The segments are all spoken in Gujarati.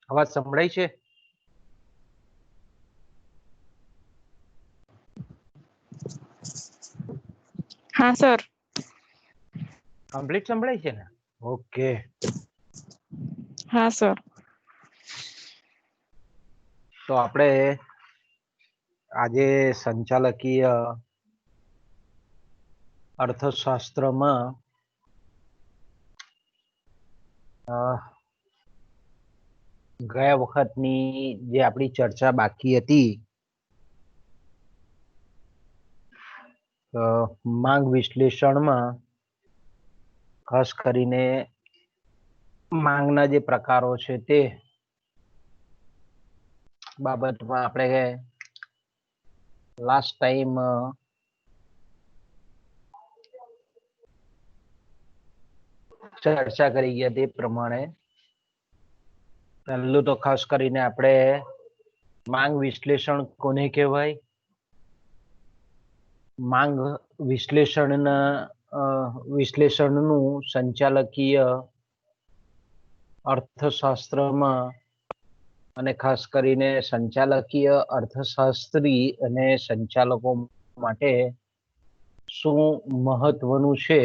અવાજ સંભળાય છે? हाँ सर। કમ્પ્લીટ સંભળાય છે ને? ઓકે. हाँ सर। તો આપણે આજે સંચાલકીય અર્થશાસ્ત્રમાં ગયા વખતની જે આપણી ચર્ચા બાકી હતી માંગ વિશ્લેષણમાં ખાસ કરીને માંગના જે પ્રકારો છે તે બાબતમાં આપણે લાસ્ટ ટાઈમ ચર્ચા કરી ગયા તે પ્રમાણે પહેલું તો ખાસ કરીને આપણે માંગ વિશ્લેષણ કોને કહેવાય, માંગ વિશ્લેષણનું સંચાલકીય અર્થશાસ્ત્રમાં અને ખાસ કરીને સંચાલકીય અર્થશાસ્ત્રી અને સંચાલકો માટે શું મહત્વનું છે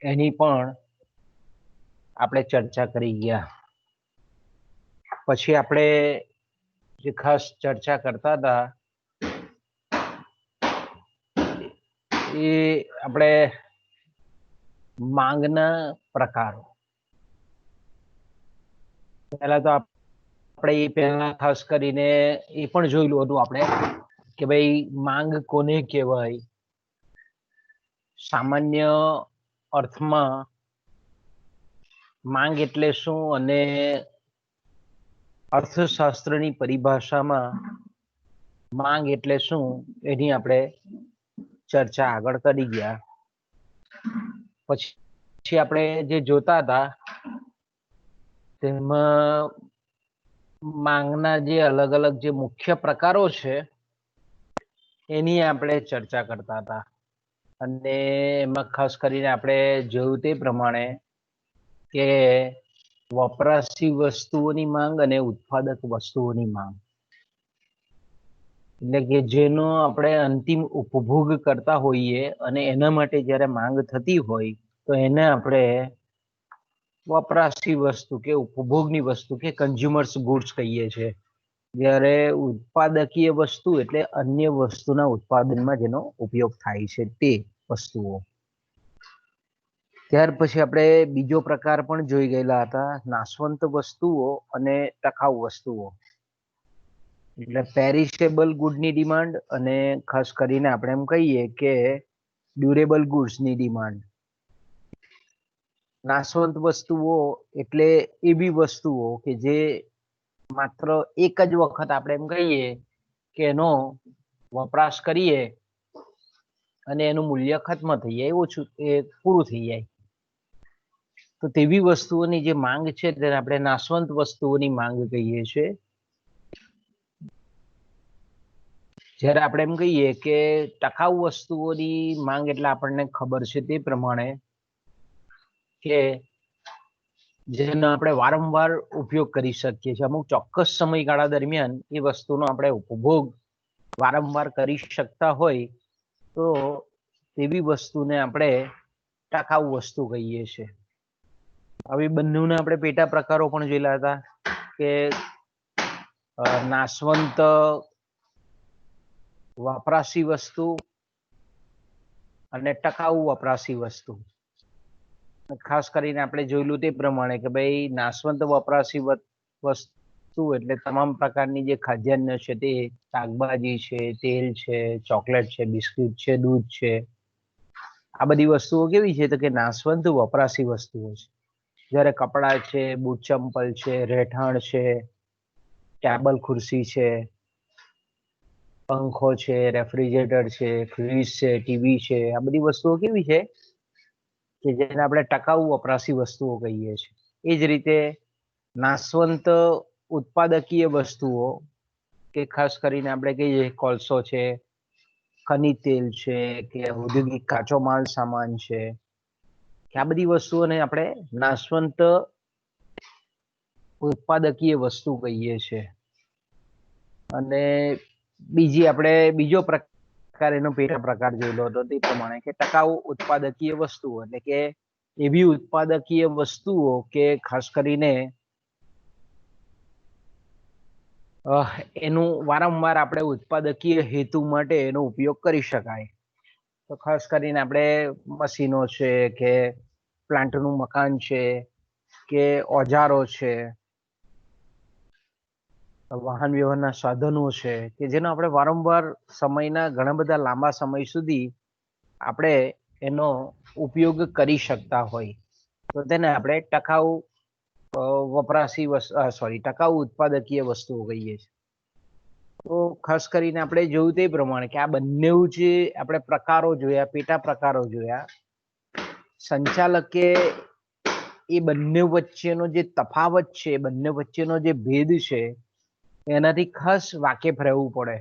એની પણ આપણે ચર્ચા કરી ગયા. પછી આપણે જે ખાસ ચર્ચા કરતા હતા એ આપણે માંગના પ્રકારો. પહેલા તો આપણે પહેલા ખાસ કરીને એ પણ જોયેલું હતું આપણે કે ભાઈ માંગ કોને કહેવાય. સામાન્ય અર્થમાં માંગ એટલે શું અને અર્થશાસ્ત્રની પરિભાષામાં માંગ એટલે શું એની આપણે ચર્ચા આગળ કરી ગયા. પછી આપણે જે જોતા હતા તેમાં માંગના જે અલગ અલગ જે મુખ્ય પ્રકારો છે એની આપણે ચર્ચા કરતા હતા અને એમાં ખાસ કરીને આપણે જોયું તે પ્રમાણે કે વપરાશી વસ્તુઓની માંગ અને ઉત્પાદક વસ્તુઓની માંગ, એટલે કે જેનો આપણે અંતિમ ઉપભોગ કરતા હોઈએ અને એના માટે જ્યારે માંગ થતી હોય તો એને આપણે વપરાશી વસ્તુ કે ઉપભોગની વસ્તુ કે કન્ઝ્યુમર્સ ગુડ્સ કહીએ છીએ. જ્યારે ઉત્પાદકીય વસ્તુ એટલે અન્ય વસ્તુના ઉત્પાદનમાં જેનો ઉપયોગ થાય છે તે વસ્તુઓ. ત્યાર પછી આપણે બીજો પ્રકાર પણ જોઈ ગયેલા હતા, નાશવંત વસ્તુઓ અને ટકાઉ વસ્તુઓ. એટલે પેરિશેબલ ગુડની ડિમાન્ડ અને ખાસ કરીને આપણે એમ કહીએ કે ડ્યુરેબલ ગુડ્સની ડિમાન્ડ. નાશવંત વસ્તુઓ એટલે એવી વસ્તુઓ કે જે માત્ર એક જ વખત આપણે એમ કહીએ કે એનો વપરાશ કરીએ અને એનું મૂલ્ય ખત્મ થઈ જાય, ઓછું એ પૂરું થઈ જાય. તો તેવી વસ્તુઓની જે માંગ છે તેને આપણે નાશવંત વસ્તુઓની માંગ કહીએ છીએ. જ્યારે આપણે એમ કહીએ કે ટકાઉ વસ્તુઓની માંગ એટલે આપણને ખબર છે તે પ્રમાણે કે જેનો આપણે વારંવાર ઉપયોગ કરી શકીએ છીએ. અમુક ચોક્કસ સમયગાળા દરમિયાન એ વસ્તુનો આપણે ઉપભોગ વારંવાર કરી શકતા હોય તો તેવી વસ્તુને આપણે ટકાઉ વસ્તુ કહીએ છીએ. હવે બંનેના આપણે પેટા પ્રકારો પણ જોયેલા હતા કે નાશવંત વપરાશી વસ્તુ અને ટકાઉ વપરાશી વસ્તુ. ખાસ કરીને આપણે જોયેલું તે પ્રમાણે કે ભાઈ નાશવંત વપરાશી વસ્તુ એટલે તમામ પ્રકારની જે ખાદ્યાન્ન છે તે શાકભાજી છે, તેલ છે, ચોકલેટ છે, બિસ્કિટ છે, દૂધ છે, આ બધી વસ્તુઓ કેવી છે તો કે નાશવંત વપરાશી વસ્તુઓ છે. જ્યારે કપડાં છે, બૂટ ચંપલ છે, રહેઠાણ છે, ટેબલ ખુરશી છે, પંખો છે, રેફ્રિજરેટર છે, ફ્રીજ છે, ટીવી છે, આ બધી વસ્તુઓ કેવી છે કે જેને આપણે ટકાઉ વપરાશી વસ્તુઓ કહીએ છીએ. એ જ રીતે નાશવંત ઉત્પાદકીય વસ્તુઓ કે ખાસ કરીને આપણે કહીએ કોલસો છે, ખનિજ તેલ છે, કે ઔદ્યોગિક કાચો માલ સામાન છે, કે આ બધી વસ્તુઓને આપણે નાશવંત ઉત્પાદકીય વસ્તુ કહીએ છીએ. અને બીજી આપણે બીજો પ્રકાર એનો પેટા પ્રકાર જોયેલો હતો તે પ્રમાણે કે ટકાઉ ઉત્પાદકીય વસ્તુઓ, એટલે કે એવી ઉત્પાદકીય વસ્તુઓ કે ખાસ કરીને એનું વારંવાર આપણે ઉત્પાદકીય હેતુ માટે એનો ઉપયોગ કરી શકાય. તો ખાસ કરીને આપણે મશીનો છે કે પ્લાન્ટનું મકાન છે કે ઓજારો છે, વાહન વ્યવહારના સાધનો છે કે જેનો આપણે વારંવાર સમયના ઘણા બધા લાંબા સમય સુધી આપણે એનો ઉપયોગ કરી શકતા હોય તો તેને આપણે ટકાઉ ટકાઉ ઉત્પાદકીય વસ્તુઓ કહીએ છીએ. તો ખાસ કરીને આપણે જોયું તે પ્રમાણે કે આ બંને જે આપણે પ્રકારો જોયા, પેટા પ્રકારો જોયા, સંચાલકે એ બંને વચ્ચેનો જે તફાવત છે, બંને વચ્ચેનો જે ભેદ છે એનાથી ખાસ વાકેફ રહેવું પડે.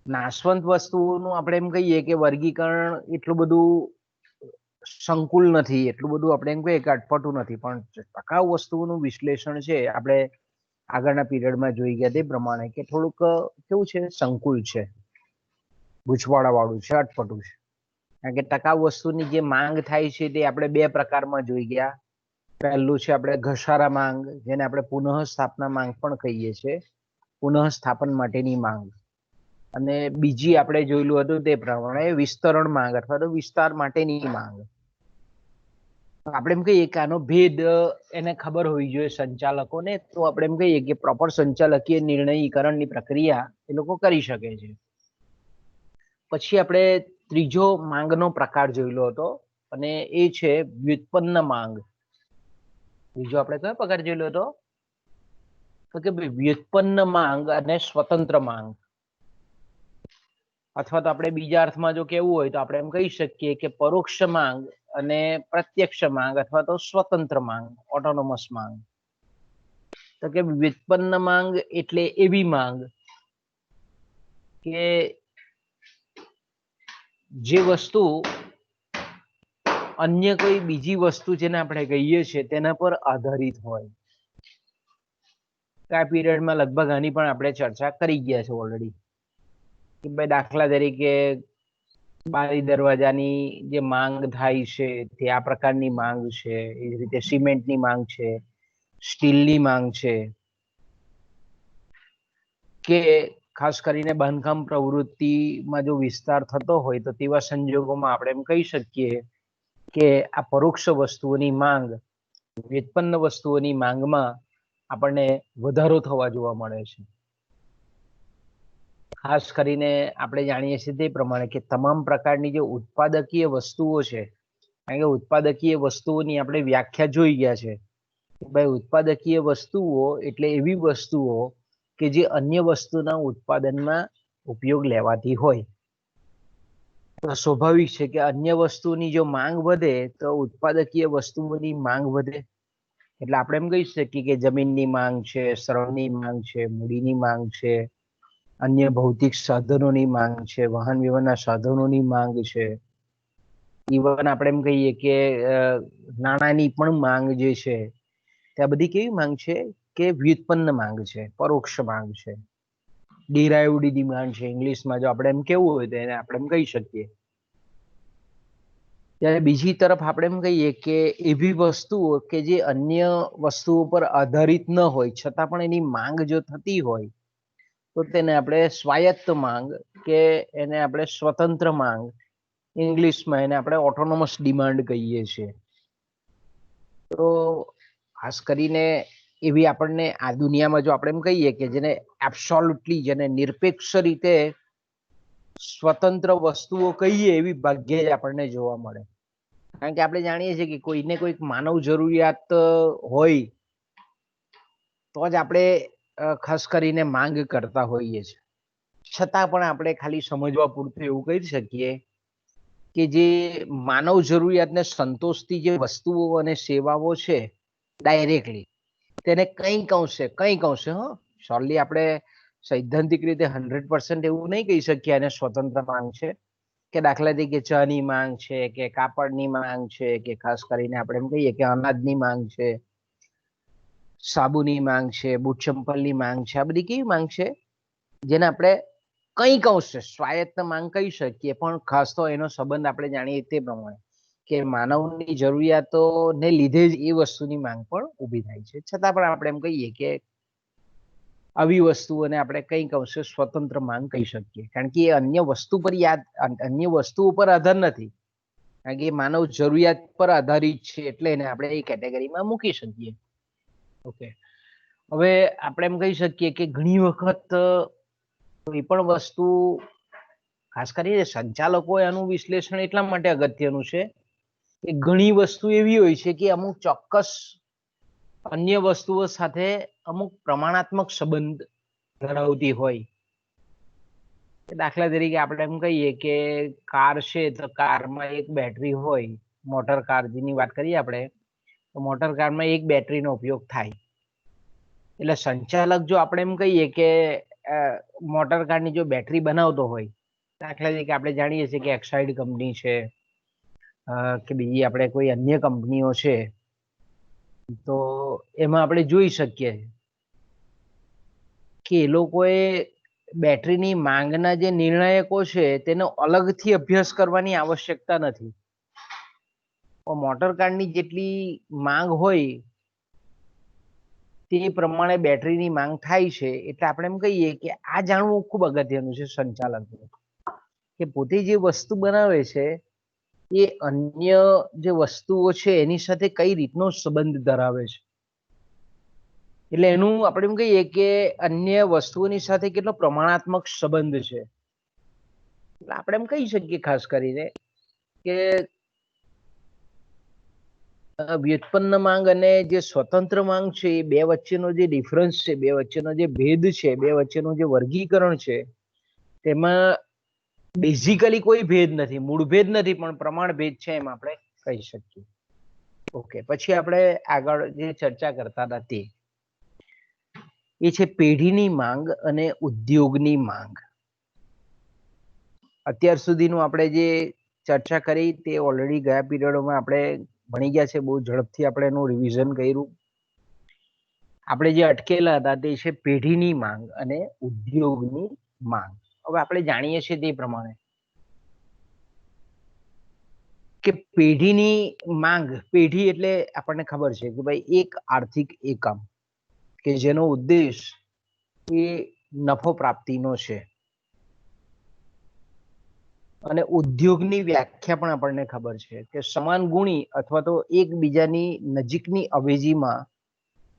નાશવંત વસ્તુઓનું આપણે એમ કહીએ કે વર્ગીકરણ એટલું બધું સંકુલ નથી, એટલું બધું આપણે એમ કહીએ કે અટપટું નથી, પણ ટકાઉ વસ્તુઓનું વિશ્લેષણ છે આપણે આગળના પીરિયડમાં જોઈ ગયા તે પ્રમાણે કે થોડુંક કેવું છે, સંકુલ છે, ગૂંચવાડા વાળું છે, અટપટું છે. કારણ કે ટકાઉ વસ્તુની જે માંગ થાય છે તે આપણે બે પ્રકારમાં જોઈ ગયા. પહેલું છે આપણે ઘસારા માંગ, જેને આપણે પુનઃસ્થાપના માંગ પણ કહીએ છીએ, પુનઃસ્થાપન માટેની માંગ. અને બીજી આપણે જોયેલું હતું તે પ્રમાણે વિસ્તરણ માંગ અથવા તો વિસ્તાર માટેની માંગ. આપણે એમ કહીએ કે આનો ભેદ એને ખબર હોવી જોઈએ સંચાલકોને, તો આપણે એમ કહીએ કે પ્રોપર સંચાલકીય નિર્ણયીકરણની પ્રક્રિયા એ લોકો કરી શકે છે. પછી આપણે ત્રીજો માંગનો પ્રકાર જોયેલો હતો અને એ છે વ્યુત્પન્ન માંગ. બીજો આપણે કયો પ્રકાર જોયેલો હતો? તો કે વ્યુત્પન્ન માંગ અને સ્વતંત્ર માંગ. અથવા તો આપણે બીજા અર્થમાં જો કેવું હોય તો આપણે એમ કહી શકીએ કે પરોક્ષ માંગ અને પ્રત્યક્ષ માંગ અથવા તો સ્વતંત્ર માંગ, ઓટોનોમસ માંગ. તો કે વ્યુત્પન્ન માંગ એટલે એવી માંગ કે જે વસ્તુ અન્ય કોઈ બીજી વસ્તુ જેને આપણે કહીએ છીએ તેના પર આધારિત હોય. આ પીરિયડમાં લગભગ આની પણ આપણે ચર્ચા કરી ગયા છે ઓલરેડી. કે ભાઈ દાખલા તરીકે બારી દરવાજાની જે માંગ થાય છે તે આ પ્રકારની માંગ છે, એ જ રીતે સિમેન્ટની માંગ છે, સ્ટીલની માંગ છે, કે ખાસ કરીને બાંધકામ પ્રવૃત્તિમાં જો વિસ્તાર થતો હોય તો તેવા સંજોગોમાં આપણે એમ કહી શકીએ કે આ પરોક્ષ વસ્તુઓની માંગ વ્યુત્પન્ન વસ્તુઓની માંગમાં આપણને વધારો થવા જોવા મળે છે. ખાસ કરીને આપણે જાણીએ છીએ તે પ્રમાણે કે તમામ પ્રકારની જે ઉત્પાદકીય વસ્તુઓ છે, કારણ કે ઉત્પાદકીય વસ્તુઓની આપણે વ્યાખ્યા જોઈ ગયા છે કે ભાઈ ઉત્પાદકીય વસ્તુઓ એટલે એવી વસ્તુઓ કે જે અન્ય વસ્તુના ઉત્પાદનમાં ઉપયોગ લેવાતી હોય. તો સ્વાભાવિક છે કે અન્ય વસ્તુની જો માંગ વધે તો ઉત્પાદકીય વસ્તુઓની માંગ વધે. એટલે આપણે એમ કહી શકીએ કે જમીનની માંગ છે, શ્રમની માંગ છે, મૂડીની માંગ છે, અન્ય ભૌતિક સાધનોની માંગ છે, વાહન વ્યવહારના સાધનોની માંગ છે, ઇવન આપણે એમ કહીએ કે નાણાંની પણ માંગ જે છે ત્યાં બધી કેવી માંગ છે કે વ્યુત્પન્ન માંગ છે, પરોક્ષ માંગ છે, ડિરાઇવ્ડ ડિમાન્ડ છે ઇંગ્લિશમાં જો આપણે એમ કેવું હોય તો એને આપણે એમ કહી શકીએ. ત્યારે બીજી તરફ આપણે એમ કહીએ કે એવી વસ્તુઓ કે જે અન્ય વસ્તુઓ પર આધારિત ન હોય છતાં પણ એની માંગ જો થતી હોય તો તેને આપણે સ્વાયત્ત માંગ કે એને આપણે સ્વતંત્ર માંગ, ઇંગ્લિશમાં એને આપણે ઓટોનોમસ ડિમાન્ડ કહીએ છીએ. તો ખાસ કરીને એવી આપણને આ દુનિયામાં જો આપણે એમ કહીએ કે જેને એબ્સોલ્યુટલી, જેને નિરપેક્ષ રીતે સ્વતંત્ર વસ્તુઓ કહીએ એવી ભાગ્યે જ આપણને જોવા મળે. કારણ કે આપણે જાણીએ છીએ કે કોઈને કોઈક માનવ જરૂરિયાત હોય તો જ આપણે ખાસ કરીને માંગ કરતા હોઈએ છીએ. છતાં પણ આપણે ખાલી સમજવા પૂરતું એવું કહી શકીએ કે જે માનવ જરૂરિયાતને સંતોષતી જે વસ્તુઓ અને સેવાઓ છે ડાયરેક્ટલી તેને કંઈક અંશે સોલી આપણે સૈદ્ધાંતિક રીતે 100% એવું નહીં કહી શકીએ અને સ્વતંત્ર માંગ છે કે દાખલા તરીકે ચાની માંગ છે કે કાપડની માંગ છે કે ખાસ કરીને આપણે એમ કહીએ કે અનાજની માંગ છે, સાબુની માંગ છે, બૂટ ચંપલની માંગ છે, આ બધી કેવી માંગ છે જેને આપણે કંઈક અંશે સ્વાયત્ત માંગ કહી શકીએ, પણ ખાસ તો એનો સંબંધ આપણે જાણીએ તે પ્રમાણે કે માનવની જરૂરિયાતોને લીધે જ એ વસ્તુની માંગ પણ ઊભી થાય છે. છતાં પણ આપણે એમ કહીએ કે આવી વસ્તુઓને આપણે કંઈક અંશે સ્વતંત્ર માંગ કહી શકીએ, કારણ કે એ અન્ય વસ્તુ પર અન્ય વસ્તુ ઉપર આધાર નથી, કારણ કે એ માનવ જરૂરિયાત પર આધારિત છે, એટલે એને આપણે એ કેટેગરીમાં મૂકી શકીએ. ઓકે, હવે આપણે એમ કહી શકીએ કે ઘણી વખત કોઈ પણ વસ્તુ, ખાસ કરીને સંચાલકો એનું વિશ્લેષણ એટલા માટે અગત્યનું છે કે ઘણી વસ્તુ એવી હોય છે કે અમુક ચોક્કસ અન્ય વસ્તુઓ સાથે અમુક પ્રમાણાત્મક સંબંધ ધરાવતી હોય. દાખલા તરીકે આપણે એમ કહીએ કે કાર છે તો કારમાં એક બેટરી હોય, મોટર કાર જેની વાત કરીએ આપણે, તો મોટર કારમાં એક બેટરીનો ઉપયોગ થાય. એટલે સંચાલક જો આપણે એમ કહીએ કે મોટર કારની જો બેટરી બનાવતો હોય, દાખલા તરીકે આપણે જાણીએ છીએ કે એક્સાઇડ કંપની છે કે બીજી આપણે કોઈ અન્ય કંપનીઓ છે, તો એમાં આપણે જોઈ શકીએ કે એ લોકોએ બેટરીની માંગના જે નિર્ણાયકો છે તેનો અલગથી અભ્યાસ કરવાની આવશ્યકતા નથી. મોટર કારની જેટલી માંગ હોય તે પ્રમાણે બેટરીની માંગ થાય છે. એટલે આપણે એમ કહીએ કે આ જાણવું ખૂબ અગત્યનું છે સંચાલક, કે પોતે જે વસ્તુ બનાવે છે એ અન્ય જે વસ્તુઓ છે એની સાથે કઈ રીતનો સંબંધ ધરાવે છે. એટલે એનું આપણે એમ કહીએ કે અન્ય વસ્તુઓની સાથે કેટલો પ્રમાણાત્મક સંબંધ છે. એટલે આપણે એમ કહી શકીએ ખાસ કરીને કે વ્યુત્પન્ન માંગ અને જે સ્વતંત્ર માંગ છે એ બે વચ્ચેનો જે ડિફરન્સ છે, બે વચ્ચેનો જે ભેદ છે, બે વચ્ચેનું જે વર્ગીકરણ છે, તેમાં બેઝિકલી કોઈ ભેદ નથી, મૂળ ભેદ નથી, પણ પ્રમાણ ભેદ છે એમ આપણે કહી શકીએ. ઓકે, પછી આપણે આગળ જે ચર્ચા કરતા હતા તે એ છે પેઢીની માંગ અને ઉદ્યોગની માંગ. અત્યાર સુધીનું આપણે જે ચર્ચા કરી તે ઓલરેડી ગયા પીરિયડોમાં આપણે ભણી ગયા છે, બહુ ઝડપથી આપણે એનું રિવિઝન કર્યું. આપણે જે અટકેલા હતા તે છે પેઢીની માંગ અને ઉદ્યોગની માંગ. હવે આપણે જાણીએ છીએ તે પ્રમાણે કે પેઢીની માંગ, પેઢી એટલે આપણને ખબર છે કે ભાઈ એક આર્થિક એકમ કે જેનો ઉદ્દેશ એ નફો પ્રાપ્તિનો છે. અને ઉદ્યોગની વ્યાખ્યા પણ આપણને ખબર છે કે સમાન ગુણી અથવા તો એકબીજાની નજીકની અવેજીમાં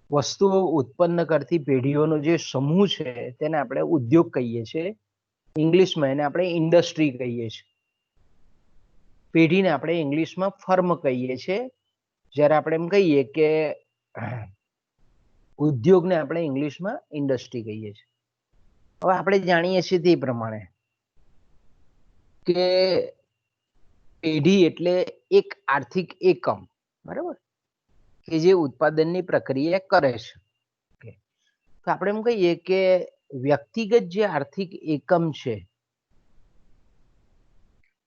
વસ્તુઓ ઉત્પન્ન કરતી પેઢીઓનો જે સમૂહ છે તેને આપણે ઉદ્યોગ કહીએ છીએ. ઇંગ્લિશમાં એને આપણે ઇન્ડસ્ટ્રી કહીએ છીએ. પેઢીને આપણે ઇંગ્લિશમાં ફર્મ કહીએ છીએ, જ્યારે આપણે એમ કહીએ કે ઉદ્યોગને આપણે ઇંગ્લિશમાં ઇન્ડસ્ટ્રી કહીએ છીએ. હવે આપણે જાણીએ છીએ તે પ્રમાણે કે પેઢી એટલે એક આર્થિક એકમ, બરાબર, કે જે ઉત્પાદનની પ્રક્રિયા કરે છે. તો આપણે એમ કહીએ કે વ્યક્તિગત જે આર્થિક એકમ છે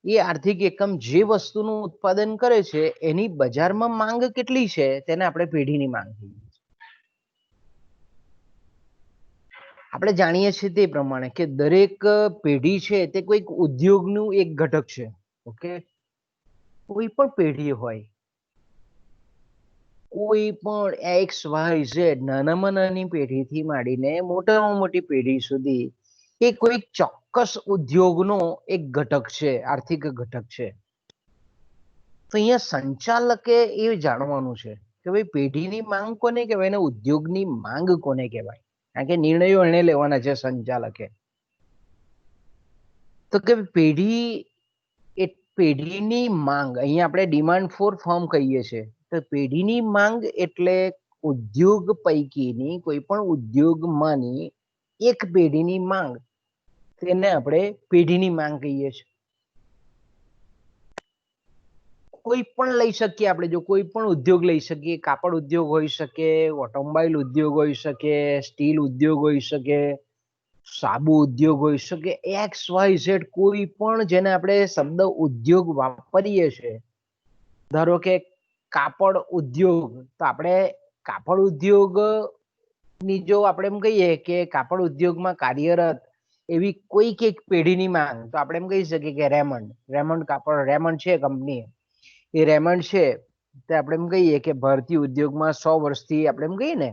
એ આર્થિક એકમ જે વસ્તુનું ઉત્પાદન કરે છે એની બજારમાં માંગ કેટલી છે તેને આપણે પેઢીની માંગ કહીએ. આપણે જાણીએ છીએ તે પ્રમાણે કે દરેક પેઢી છે તે કોઈક ઉદ્યોગનું એક ઘટક છે. ઓકે, કોઈ પણ પેઢી હોય, કોઈ પણ એક્સ વાય ઝેડ, નાનામાં નાની પેઢીથી માંડીને મોટામાં મોટી પેઢી સુધી એ કોઈ ચોક્કસ ઉદ્યોગનો એક ઘટક છે, આર્થિક ઘટક છે. તો અહીંયા સંચાલકે એ જાણવાનું છે કે ભાઈ પેઢીની માંગ કોને કહેવાય અને ઉદ્યોગની માંગ કોને કહેવાય, કારણ કે નિર્ણયો એને લેવાના છે સંચાલકે. તો કે પેઢીની માંગ, અહીંયા આપણે ડિમાન્ડ ફોર ફર્મ કહીએ છીએ. તો પેઢીની માંગ એટલે ઉદ્યોગ પૈકીની કોઈ પણ ઉદ્યોગમાંની એક પેઢીની માંગ, તેને આપણે પેઢીની માંગ કહીએ છીએ. કોઈ પણ લઈ શકીએ આપણે, જો કોઈ પણ ઉદ્યોગ લઈ શકીએ, કાપડ ઉદ્યોગ હોઈ શકે, ઓટોમોબાઈલ ઉદ્યોગ હોઈ શકે, સ્ટીલ ઉદ્યોગ હોઈ શકે, સાબુ ઉદ્યોગ હોઈ શકે, એક્સ વાય ઝેડ કોઈ પણ જેને આપણે શબ્દ ઉદ્યોગ વાપરીએ છીએ. ધારો કે કાપડ ઉદ્યોગ, તો આપણે કાપડ ઉદ્યોગ ની જો આપણે એમ કહીએ કે કાપડ ઉદ્યોગમાં કાર્યરત એવી કોઈક એક પેઢીની માંગ, તો આપણે એમ કહી શકીએ કે રેમંડ કાપડ, રેમંડ છે કંપની, એ રેમંડ છે તે આપણે એમ કહીએ કે ભારતીય ઉદ્યોગમાં 100 વર્ષથી આપણે એમ કહીએ ને,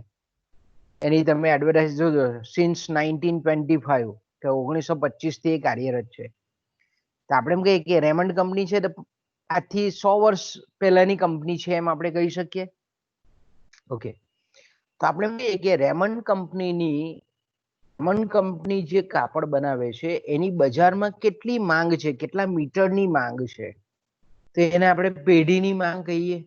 એની તમે એડવર્ટાઇઝ જોજો, સિન્સ 1925 કે 1925 થી એ કાર્યરત છે. તો આપણે એમ કહીએ કે રેમંડ કંપની છે તો આજથી 100 વર્ષ પહેલાની કંપની છે એમ આપણે કહી શકીએ. ઓકે, તો આપણે એમ કહીએ કે રેમંડ કંપની જે કાપડ બનાવે છે એની બજારમાં કેટલી માંગ છે, કેટલા મીટરની માંગ છે, તો એને આપણે પેઢીની માંગ કહીએ.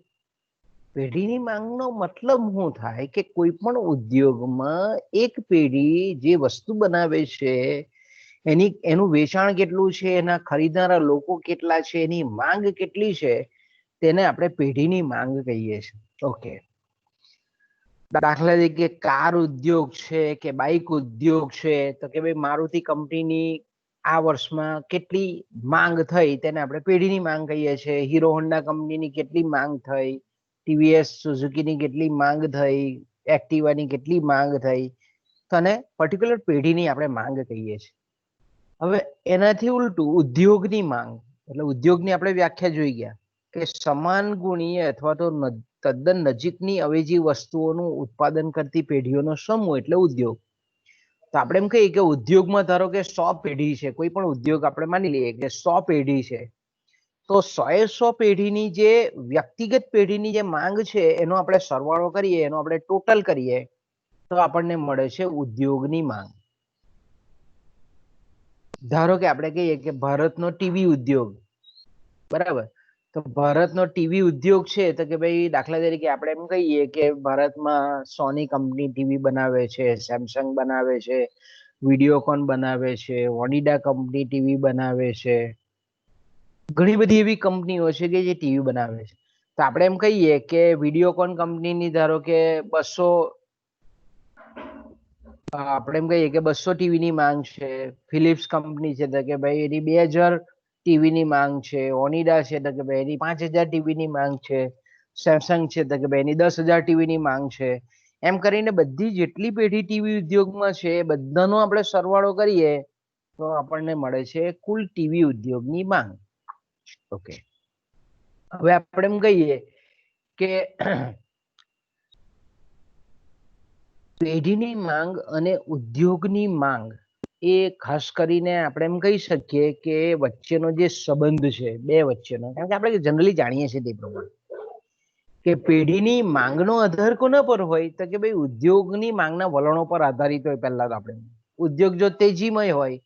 પેઢીની માંગનો મતલબ શું થાય કે કોઈ પણ ઉદ્યોગમાં એક પેઢી જે વસ્તુ બનાવે છે એનું વેચાણ કેટલું છે, એના ખરીદનારા લોકો કેટલા છે, એની માંગ કેટલી છે, તેને આપણે પેઢીની માંગ કહીએ છીએ. ઓકે, દાખલા તરીકે કાર ઉદ્યોગ છે કે બાઇક ઉદ્યોગ છે, તો કે ભાઈ મારુતિ કંપનીની આ વર્ષમાં કેટલી માંગ થઈ તેને આપણે પેઢીની માંગ કહીએ છીએ. હીરો હોન્ડા કંપનીની કેટલી માંગ થઈ, ટીવીએસ સુઝુકીની કેટલી માંગ થઈ, એક્ટિવાની કેટલી માંગ થઈ, તો આને પર્ટિક્યુલર પેઢીની આપણે માંગ કહીએ છીએ. હવે એનાથી ઉલટું ઉદ્યોગની માંગ, એટલે ઉદ્યોગની આપણે વ્યાખ્યા જોઈ ગયા કે સમાન ગુણીય અથવા તો તદ્દન નજીકની અવેજી વસ્તુઓનું ઉત્પાદન કરતી પેઢીઓનો સમૂહ એટલે ઉદ્યોગ. તો આપણે એમ કહીએ કે ઉદ્યોગમાં ધારો કે 100 પેઢી છે, કોઈ પણ ઉદ્યોગ આપણે માની લઈએ કે 100 પેઢી છે, તો 100 પેઢીની જે વ્યક્તિગત પેઢીની જે માંગ છે એનો આપણે સરવાળો કરીએ, એનો આપણે ટોટલ કરીએ, તો આપણને મળે છે ઉદ્યોગની માંગ. ધારો કે આપણે કહીએ કે ભારતનો ટીવી ઉદ્યોગ, બરાબર, તો ભારતનો ટીવી ઉદ્યોગ છે તો કે ભાઈ દાખલા તરીકે આપણે એમ કહીએ કે ભારતમાં સોની કંપની ટીવી બનાવે છે, સેમસંગ બનાવે છે, વિડીયોકોન બનાવે છે, ઓનિડા કંપની ટીવી બનાવે છે, ઘણી બધી એવી કંપનીઓ છે કે જે ટીવી બનાવે છે. તો આપણે એમ કહીએ કે વિડીયોકોન કંપનીની ધારો કે 200, આપણે એમ કહીએ કે 200 ટીવીની માંગ છે. ફિલિપ્સ કંપની છે તો કે ભાઈ એની 2000 ટીવીની માંગ છે. ઓનિડા છે તો કે ભાઈ એની 5000 ટીવીની માંગ છે. સેમસંગ છે તો કે ભાઈ એની 10,000 ટીવીની માંગ છે. એમ કરીને બધી જેટલી પેઢી ટીવી ઉદ્યોગમાં છે બધાનો આપણે સરવાળો કરીએ તો આપણને મળે છે કુલ ટીવી ઉદ્યોગની માંગ. ઓકે, હવે આપણે એમ કહીએ કે પેઢીની માંગ અને ઉદ્યોગની માંગ એ ખાસ કરીને આપણે એમ કહી શકીએ કે વચ્ચેનો જે સંબંધ છે બે વચ્ચેનો, કારણ કે આપણે જનરલી જાણીએ છીએ તે પ્રમાણે કે પેઢીની માંગનો આધાર કોના પર હોય તો કે ભાઈ ઉદ્યોગની માંગના વલણો પર આધારિત હોય. પહેલા તો આપણે ઉદ્યોગ જો તેજીમય હોય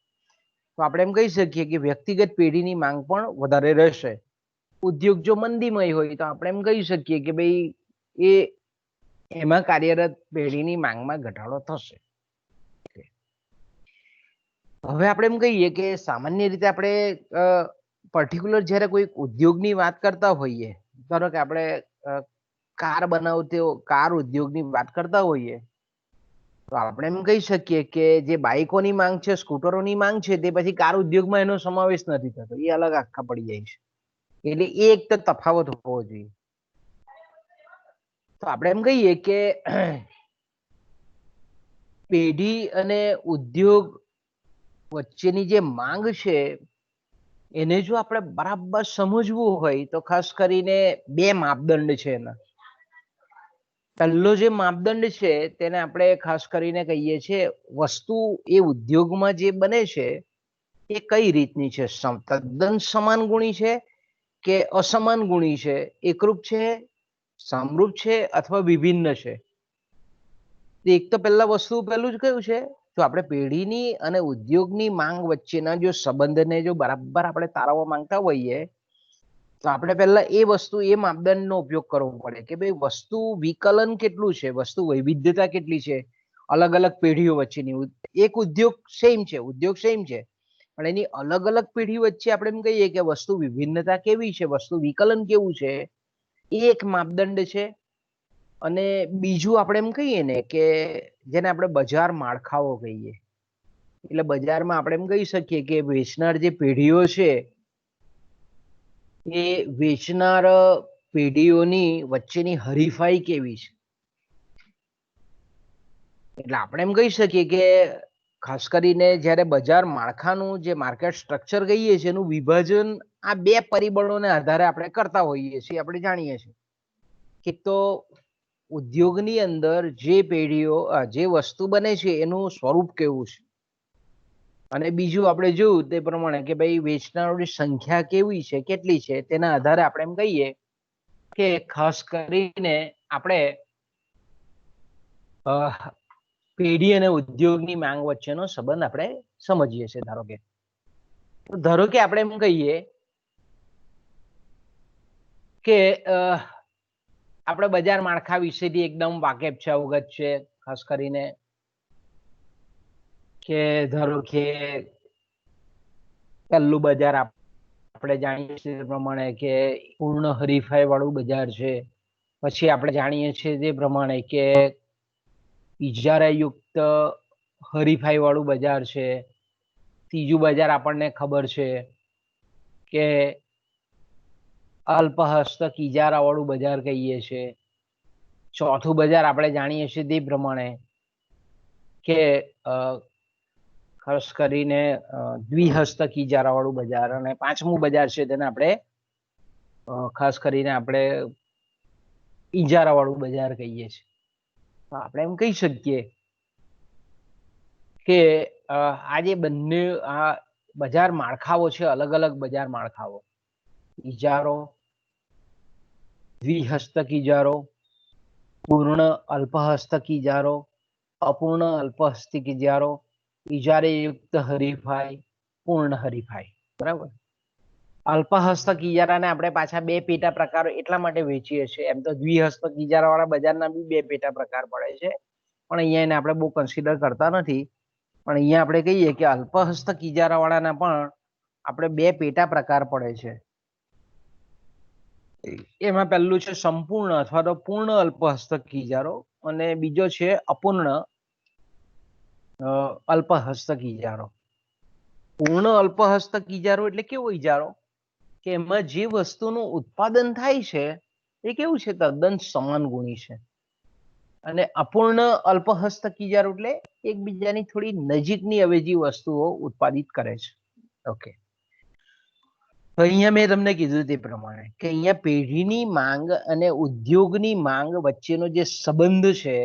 તો આપણે એમ કહી શકીએ કે વ્યક્તિગત પેઢીની માંગ પણ વધારે રહેશે. ઉદ્યોગ જો મંદીમય હોય તો આપણે એમ કહી શકીએ કે ભાઈ એમાં કાર્યરત પેઢીની માંગમાં ઘટાડો થશે. હવે આપણે એમ કહીએ કે સામાન્ય રીતે આપણે પર્ટિક્યુલર જ્યારે કોઈ ઉદ્યોગની વાત કરતા હોઈએ, ધારો કે આપણે કાર બનાવતી કાર ઉદ્યોગની વાત કરતા હોઈએ તો આપણે એમ કહી શકીએ કે જે બાઇકોની માંગ છે, સ્કૂટરોની માંગ છે, તે પછી કાર ઉદ્યોગમાં એનો સમાવેશ નથી થતો, એ અલગ આખા પડી જાય છે. એટલે એ એક તો તફાવત હોવો જોઈએ. તો આપણે એમ કહીએ કે પેઢી અને ઉદ્યોગ વચ્ચેની જે માંગ છે એને જો આપણે બરાબર સમજવું હોય તો ખાસ કરીને બે માપદંડ છે એના. પહેલો જે માપદંડ છે તેને આપણે ખાસ કરીને કહીએ છીએ વસ્તુ એ ઉદ્યોગમાં જે બને છે એ કઈ રીતની છે, તદ્દન સમાન ગુણી છે કે અસમાન ગુણી છે, એકરૂપ છે, સમરૂપ છે અથવા વિભિન્ન છે. એક તો પહેલા વસ્તુ પહેલું જ કયું છે, જો આપણે પેઢીની અને ઉદ્યોગની માંગ વચ્ચેના જો સંબંધને જો બરાબર આપણે તારવવા માંગતા હોઈએ તો આપણે પહેલા એ વસ્તુ એ માપદંડનો ઉપયોગ કરવો પડે કે ભાઈ વસ્તુ વિકલન કેટલું છે, વસ્તુ વૈવિધ્યતા કેટલી છે અલગ અલગ પેઢીઓ વચ્ચેની. એક ઉદ્યોગ સેમ છે પણ એની અલગ અલગ પેઢી વચ્ચે આપણે એમ કહીએ કે વસ્તુ વિભિન્નતા કેવી છે, વસ્તુ વિકલન કેવું છે, એ એક માપદંડ છે. અને બીજું આપણે એમ કહીએ ને કે જેને આપણે બજાર માળખાઓ કહીએ, એટલે બજારમાં આપણે એમ કહી શકીએ કે વેચનાર જે પેઢીઓ છે એ વેચનાર પેઢીઓની વચ્ચેની હરીફાઈ કેવી છે. એટલે આપણે એમ કહી શકીએ કે ખાસ કરીને જ્યારે બજાર માળખાનું જે માર્કેટ સ્ટ્રક્ચર કહીએ છીએ એનું વિભાજન આ બે પરિબળોને આધારે આપણે કરતા હોઈએ છીએ. આપણે જાણીએ છીએ કે તો ઉદ્યોગની અંદર જે પેઢીઓ જે વસ્તુ બને છે એનું સ્વરૂપ કેવું છે, અને બીજું આપણે જોયું તે પ્રમાણે કે ભાઈ વેચનારોની સંખ્યા કેવી છે, કેટલી છે, તેના આધારે આપણે એમ કહીએ કે ખાસ કરીને આપણે પેઢી અને ઉદ્યોગની માંગ વચ્ચેનો સંબંધ આપણે સમજીએ છીએ. ધારો કે આપણે એમ કહીએ કે આપણે બજાર માળખા વિશેથી એકદમ વાકેફ છે, અવગત છે. ખાસ કરીને કે ધારો કે પહેલું બજાર આપણે જાણીએ છીએ તે પ્રમાણે કે પૂર્ણ હરીફાઈ વાળું બજાર છે. પછી આપણે જાણીએ છીએ તે પ્રમાણે કે ઇજારાયુક્ત હરીફાઈ વાળું બજાર છે. ત્રીજું બજાર આપણને ખબર છે કે અલ્પ હસ્તક ઇજારા વાળું બજાર કહીએ છીએ. ચોથું બજાર આપણે જાણીએ છીએ તે પ્રમાણે કે ખાસ કરીને દ્વિહસ્તક ઇજારા વાળું બજાર, અને પાંચમું બજાર છે તેને આપણે ખાસ કરીને આપણે ઇજારા વાળું બજાર કહીએ છીએ. આપણે એમ કહી શકીએ કે આ જે બંને આ બજાર માળખાઓ છે, અલગ અલગ બજાર માળખાઓ, ઇજારો, દ્વિહસ્તક ઇજારો, પૂર્ણ અલ્પહસ્તક ઇજારો, અપૂર્ણ અલ્પહસ્તક ઇજારો, ઇજારેયુક્ત હરીફાઈ, પૂર્ણ હરીફાઈ. બરાબર. અલ્પહસ્તક ઇજારાને આપણે પાછા બે પેટા પ્રકારો એટલા માટે વેચીએ છીએ. એમ તો દ્વિહસ્તક ઇજારા વાળા બજારના બી બે પેટા પ્રકાર પડે છે, પણ અહીંયા એને આપણે બહુ કન્સિડર કરતા નથી. પણ અહીંયા આપણે કહીએ કે અલ્પહસ્તક ઇજારા વાળાના પણ આપણે બે પેટા પ્રકાર પડે છે. એમાં પહેલું છે સંપૂર્ણ અથવા તો પૂર્ણ અલ્પહસ્તક ઇજારો, અને બીજો છે અપૂર્ણ અલ્પહસ્તક ઇજારો. પૂર્ણ અલ્પહસ્તક ઇજારો એટલે કેવો ઇજારો કે એમાં જે વસ્તુનું ઉત્પાદન થાય છે એ કેવું છે, તદ્દન સમાન ગુણી છે. અને અપૂર્ણ અલ્પહસ્તક ઇજારો એટલે એકબીજાની થોડી નજીકની અવેજી વસ્તુઓ ઉત્પાદિત કરે છે. ઓકે, તો અહીંયા મેં તમને કીધું તે પ્રમાણે કે અહીંયા પેઢીની માંગ અને ઉદ્યોગની માંગ વચ્ચેનો જે સંબંધ છે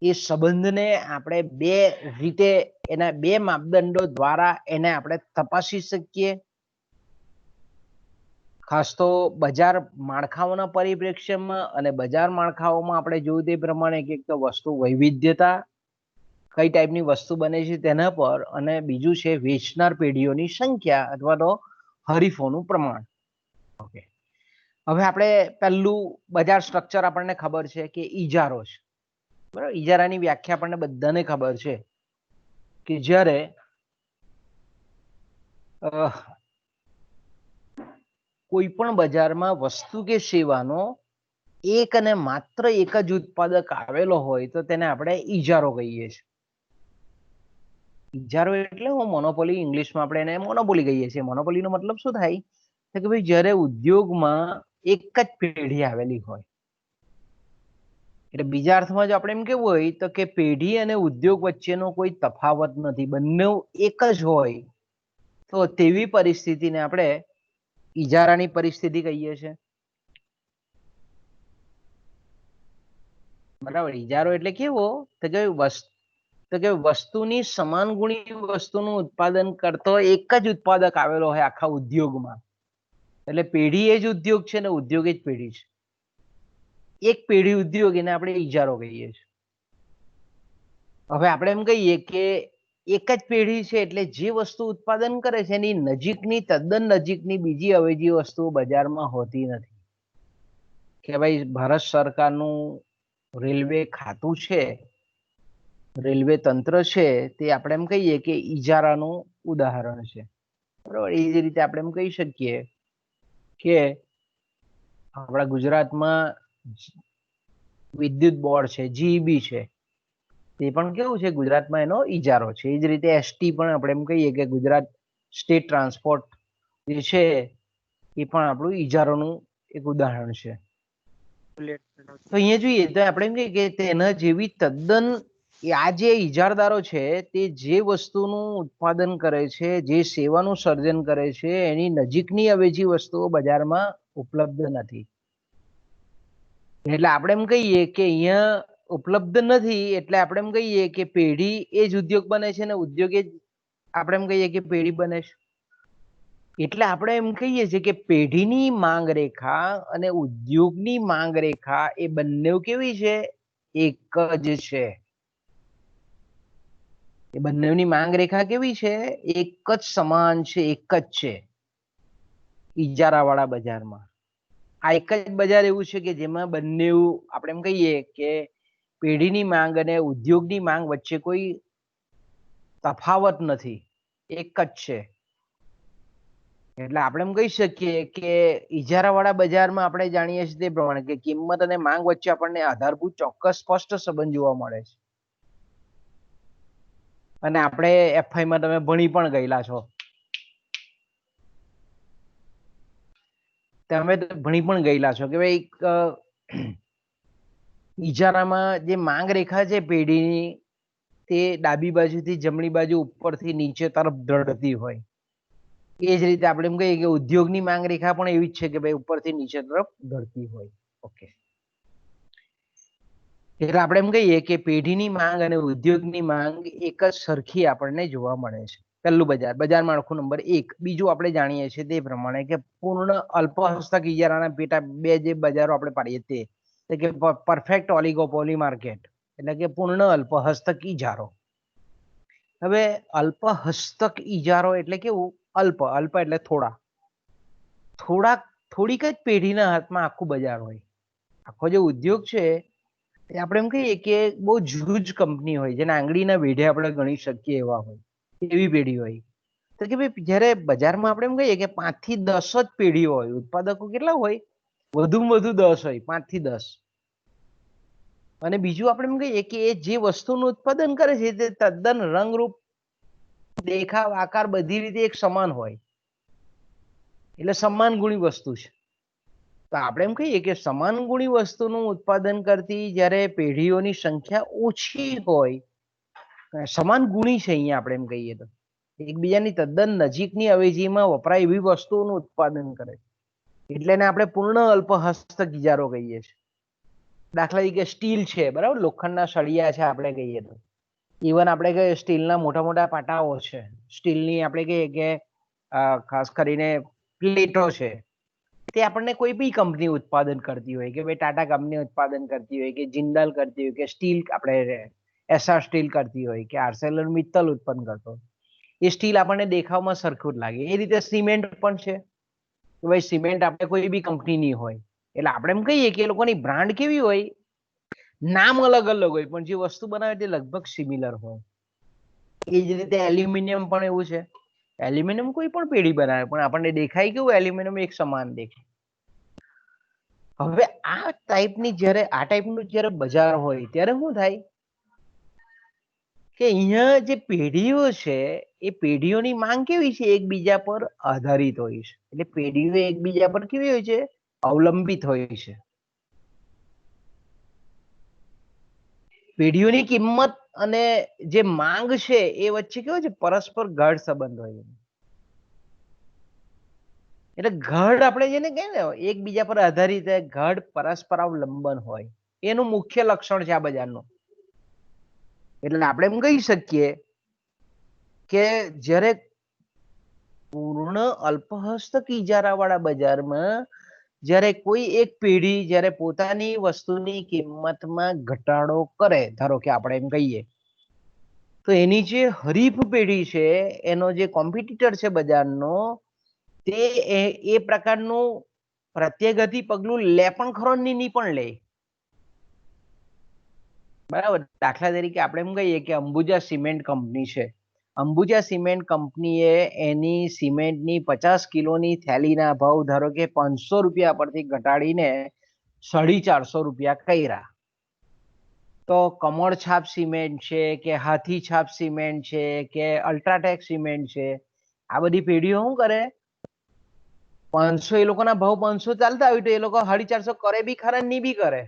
એ સંબંધને આપણે બે રીતે, એના બે માપદંડો દ્વારા એને આપણે તપાસી શકીએ. ખાસ તો બજાર માળખાઓના પરિપ્રેક્ષ્યમાં અને બજાર માળખાઓમાં આપણે જોયું તે પ્રમાણે કે એક તો વસ્તુ વૈવિધ્યતા, કઈ ટાઈપની વસ્તુ બને છે તેના પર, અને બીજું છે વેચનાર પેઢીઓની સંખ્યા અથવા તો હરીફોનું પ્રમાણ. ઓકે, હવે આપણે પહેલું બજાર સ્ટ્રક્ચર આપણને ખબર છે કે ઇજારો છે. બરાબર. ઇજારાની વ્યાખ્યા આપણને બધાને ખબર છે કે જ્યારે કોઈ પણ બજારમાં વસ્તુ કે સેવાનો એક અને માત્ર એક જ ઉત્પાદક આવેલો હોય તો તેને આપણે ઇજારો કહીએ છીએ. ઇજારો એટલે મોનોપોલી, ઇંગ્લિશમાં આપણે એને મોનોપોલી કહીએ છીએ. મોનોપોલીનો મતલબ શું થાય કે ભાઈ જ્યારે ઉદ્યોગમાં એક જ પેઢી આવેલી હોય, એટલે બીજા અર્થમાં જો આપણે એમ કેવું હોય તો કે પેઢી અને ઉદ્યોગ વચ્ચેનો કોઈ તફાવત નથી, બંને એક જ હોય, તો તેવી પરિસ્થિતિને આપણે ઇજારાની પરિસ્થિતિ કહીએ છીએ. બરાબર. ઇજારો એટલે કેવો તો કે વસ્તુની સમાન ગુણી વસ્તુનું ઉત્પાદન કરતો એક જ ઉત્પાદક આવેલો હોય આખા ઉદ્યોગમાં, એટલે પેઢી એ જ ઉદ્યોગ છે ને ઉદ્યોગ એ જ પેઢી છે. એક પેઢી ઉદ્યોગ, એને આપણે ઇજારો કહીએ છીએ. હવે આપણે એમ કહીએ કે એક જ પેઢી છે એટલે જે વસ્તુ ઉત્પાદન કરે છે એની નજીકની, તદ્દન નજીકની બીજી અવેજી વસ્તુઓ બજારમાં હોતી નથી. કે ભાઈ ભારત સરકારનું રેલવે ખાતું છે, રેલવે તંત્ર છે, તે આપણે એમ કહીએ કે ઇજારાનું ઉદાહરણ છે. બરાબર. એ જ રીતે આપણે એમ કહી શકીએ કે આપણા ગુજરાતમાં વિદ્યુત બોર્ડ છે, જીઈબી છે, તે પણ કેવું છે, ગુજરાતમાં એનો ઇજારો છે. એ જ રીતે એસટી પણ આપણે એમ કહીએ કે ગુજરાત સ્ટેટ ટ્રાન્સપોર્ટ જે છે એ પણ આપણું ઇજારોનું એક ઉદાહરણ છે. તો અહીંયા જોઈએ તો આપણે એમ કહીએ કે તેના જેવી તદ્દન એ આ જે ઇજારદારો છે તે જે વસ્તુનું ઉત્પાદન કરે છે, જે સેવાનું સર્જન કરે છે, એની નજીકની અવેજી વસ્તુઓ બજારમાં ઉપલબ્ધ નથી. એટલે આપણે એમ કહીએ કે અહીંયા ઉપલબ્ધ નથી, એટલે આપણે એમ કહીએ કે પેઢી એ જ ઉદ્યોગ બને છે ને ઉદ્યોગ એ જ આપણે એમ કહીએ કે પેઢી બને છે. એટલે આપણે એમ કહીએ છીએ કે પેઢીની માંગ રેખા અને ઉદ્યોગની માંગ રેખા એ બંને કેવી છે? એક જ છે. એ બંનેની માંગ રેખા કેવી છે? એક જ સમાન છે, એક જ છે ઇજારાવાળા બજારમાં. આ એક જ બજાર એવું છે કે જેમાં બંને આપણે એમ કહીએ કે પેઢીની માંગ અને ઉદ્યોગની માંગ વચ્ચે કોઈ તફાવત નથી, એક જ છે. એટલે આપણે એમ કહી શકીએ કે ઇજારાવાળા બજારમાં આપણે જાણીએ છીએ તે પ્રમાણે કે કિંમત અને માંગ વચ્ચે આપણને આધારભૂત ચોક્કસ સ્પષ્ટ સંબંધ જોવા મળે છે. અને આપણે એફઆઈમાં તમે ભણી પણ ગયેલા છો, તમે ભણી પણ ગયેલા છો કે ભાઈ ઇજારામાં જે માંગ રેખા છે પેઢીની, તે ડાબી બાજુથી જમણી બાજુ ઉપરથી નીચે તરફ ઢળતી હોય. એ જ રીતે આપણે એમ કહીએ કે ઉદ્યોગની માંગ રેખા પણ એવી જ છે કે ભાઈ ઉપરથી નીચે તરફ ઢળતી હોય. ઓકે, એટલે આપણે એમ કહીએ કે પેઢીની માંગ અને ઉદ્યોગની માંગ એક જ સરખી આપણને જોવા મળે છે. પહેલું બજાર, બજાર માળખું નંબર 1. બીજું આપણે જાણીએ છીએ તે પ્રમાણે કે પૂર્ણ અલ્પ હસ્તક ઇજારાના પેટા બે જે બજારો આપણે પાડીએ તે કે પરફેક્ટ ઓલિગોપોલી માર્કેટ, એટલે કે પૂર્ણ અલ્પ હસ્તક ઇજારો. હવે અલ્પ હસ્તક ઇજારો એટલે કેવું? અલ્પ, અલ્પ એટલે થોડીક જ પેઢીના હાથમાં આખું બજાર હોય. આખો જે ઉદ્યોગ છે એ આપણે એમ કહીએ કે બહુ જૂજ કંપની હોય, જેના આંગળીના વેઢે આપણે ગણી શકીએ એવા હોય, એવી પેઢી હોય. તો કે ભાઈ જ્યારે બજારમાં આપણે એમ કહીએ કે 5 થી 10 જ પેઢીઓ હોય, ઉત્પાદકો કેટલા હોય? વધુમાં વધુ 10 હોય, 5 થી 10. અને બીજું આપણે એમ કહીએ કે એ જે વસ્તુનું ઉત્પાદન કરે છે તે તદ્દન રંગરૂપ, દેખાવ, આકાર બધી રીતે એક સમાન હોય, એટલે સમાન ગુણી વસ્તુ છે. તો આપણે એમ કહીએ કે સમાન ગુણી વસ્તુનું ઉત્પાદન કરતી જ્યારે પેઢીઓની સંખ્યા ઓછી હોય, સમાન ગુણી છે અહીંયા આપણે એમ કહીએ તો એકબીજાની તદ્દન નજીકની અવેજીમાં વપરાય એવી વસ્તુઓનું ઉત્પાદન કરે, એટલે એને આપણે પૂર્ણ અલ્પ હસ્તક ઇજારો કહીએ છીએ. દાખલા તરીકે સ્ટીલ છે, બરાબર, લોખંડના સળિયા છે આપણે કહીએ તો, ઇવન આપણે કહીએ સ્ટીલના મોટા મોટા પાટાઓ છે, સ્ટીલની આપણે કહીએ કે ખાસ કરીને પ્લેટો છે, તે આપણને કોઈ બી કંપની ઉત્પાદન કરતી હોય, કે ભાઈ ટાટા કંપની ઉત્પાદન કરતી હોય, કે જિંદાલ કરતી હોય, કે સ્ટીલ આપણે એસઆર સ્ટીલ કરતી હોય, કે આર્સેલર મિત્તલ ઉત્પન્ન કરતો, એ સ્ટીલ આપણને દેખાવમાં સરખું જ લાગે. એ રીતે સિમેન્ટ પણ છે કે ભાઈ સિમેન્ટ આપણે કોઈ બી કંપનીની હોય, એટલે આપણે એમ કહીએ કે એ લોકોની બ્રાન્ડ કેવી હોય? નામ અલગ અલગ હોય પણ જે વસ્તુ બનાવે તે લગભગ સિમિલર હોય. એ જ રીતે એલ્યુમિનિયમ પણ એવું છે. એલ્યુમિનિયમ કોઈ પણ પેઢી બનાવે પણ આપણને દેખાય કેવું? એલ્યુમિનિયમ એક સમાન દેખાય. હવે આ ટાઈપનું જ્યારે બજાર હોય ત્યારે શું થાય કે અહીંયા જે પેઢીઓ છે એ પેઢીઓની માંગ કેવી છે? એકબીજા પર આધારિત હોય છે. એટલે પેઢીઓ એકબીજા પર કેવી હોય છે? અવલંબિત હોય છે. પેઢીઓની કિંમત અને જે માંગ છે એ વચ્ચે કેવો છે? પરસ્પર ગાઢ સંબંધ હોય. એટલે ગાઢ આપણે જેને કહીએ ને એકબીજા પર આધારિત ગાઢ પરસ્પરાવલંબન હોય, એનું મુખ્ય લક્ષણ છે આ બજારનું. એટલે આપણે એમ કહી શકીએ કે જ્યારે પૂર્ણ અલ્પહસ્તક ઇજારાવાળા બજારમાં જ્યારે કોઈ એક પેઢી જ્યારે પોતાની વસ્તુની કિંમતમાં ઘટાડો કરે, ધારો કે આપણે એમ કહીએ, તો એની જે હરીફ પેઢી છે, એનો જે કોમ્પિટિટર છે બજારનો, તે એ પ્રકારનું પ્રત્યાઘાતી પગલું લે પણ ખરો ને નહીં પણ લે. બરાબર, દાખલા તરીકે આપણે એમ કહીએ કે અંબુજા સિમેન્ટ કંપની છે. અંબુજા સિમેન્ટ કંપનીએ એની સિમેન્ટની 50 કિલોની થેલીના ભાવ ધારો કે 500 રૂપિયા પરથી ઘટાડીને 450 રૂપિયા કર્યા. તો કમળ છાપ સિમેન્ટ છે, કે હાથી છાપ સિમેન્ટ છે, કે અલ્ટ્રાટેક સિમેન્ટ છે, આ બધી પેઢીઓ શું કરે? 500 એ લોકોના ભાવ 500 ચાલતા હોય તો એ લોકો 450 કરે બી ખરા નહીં બી કરે.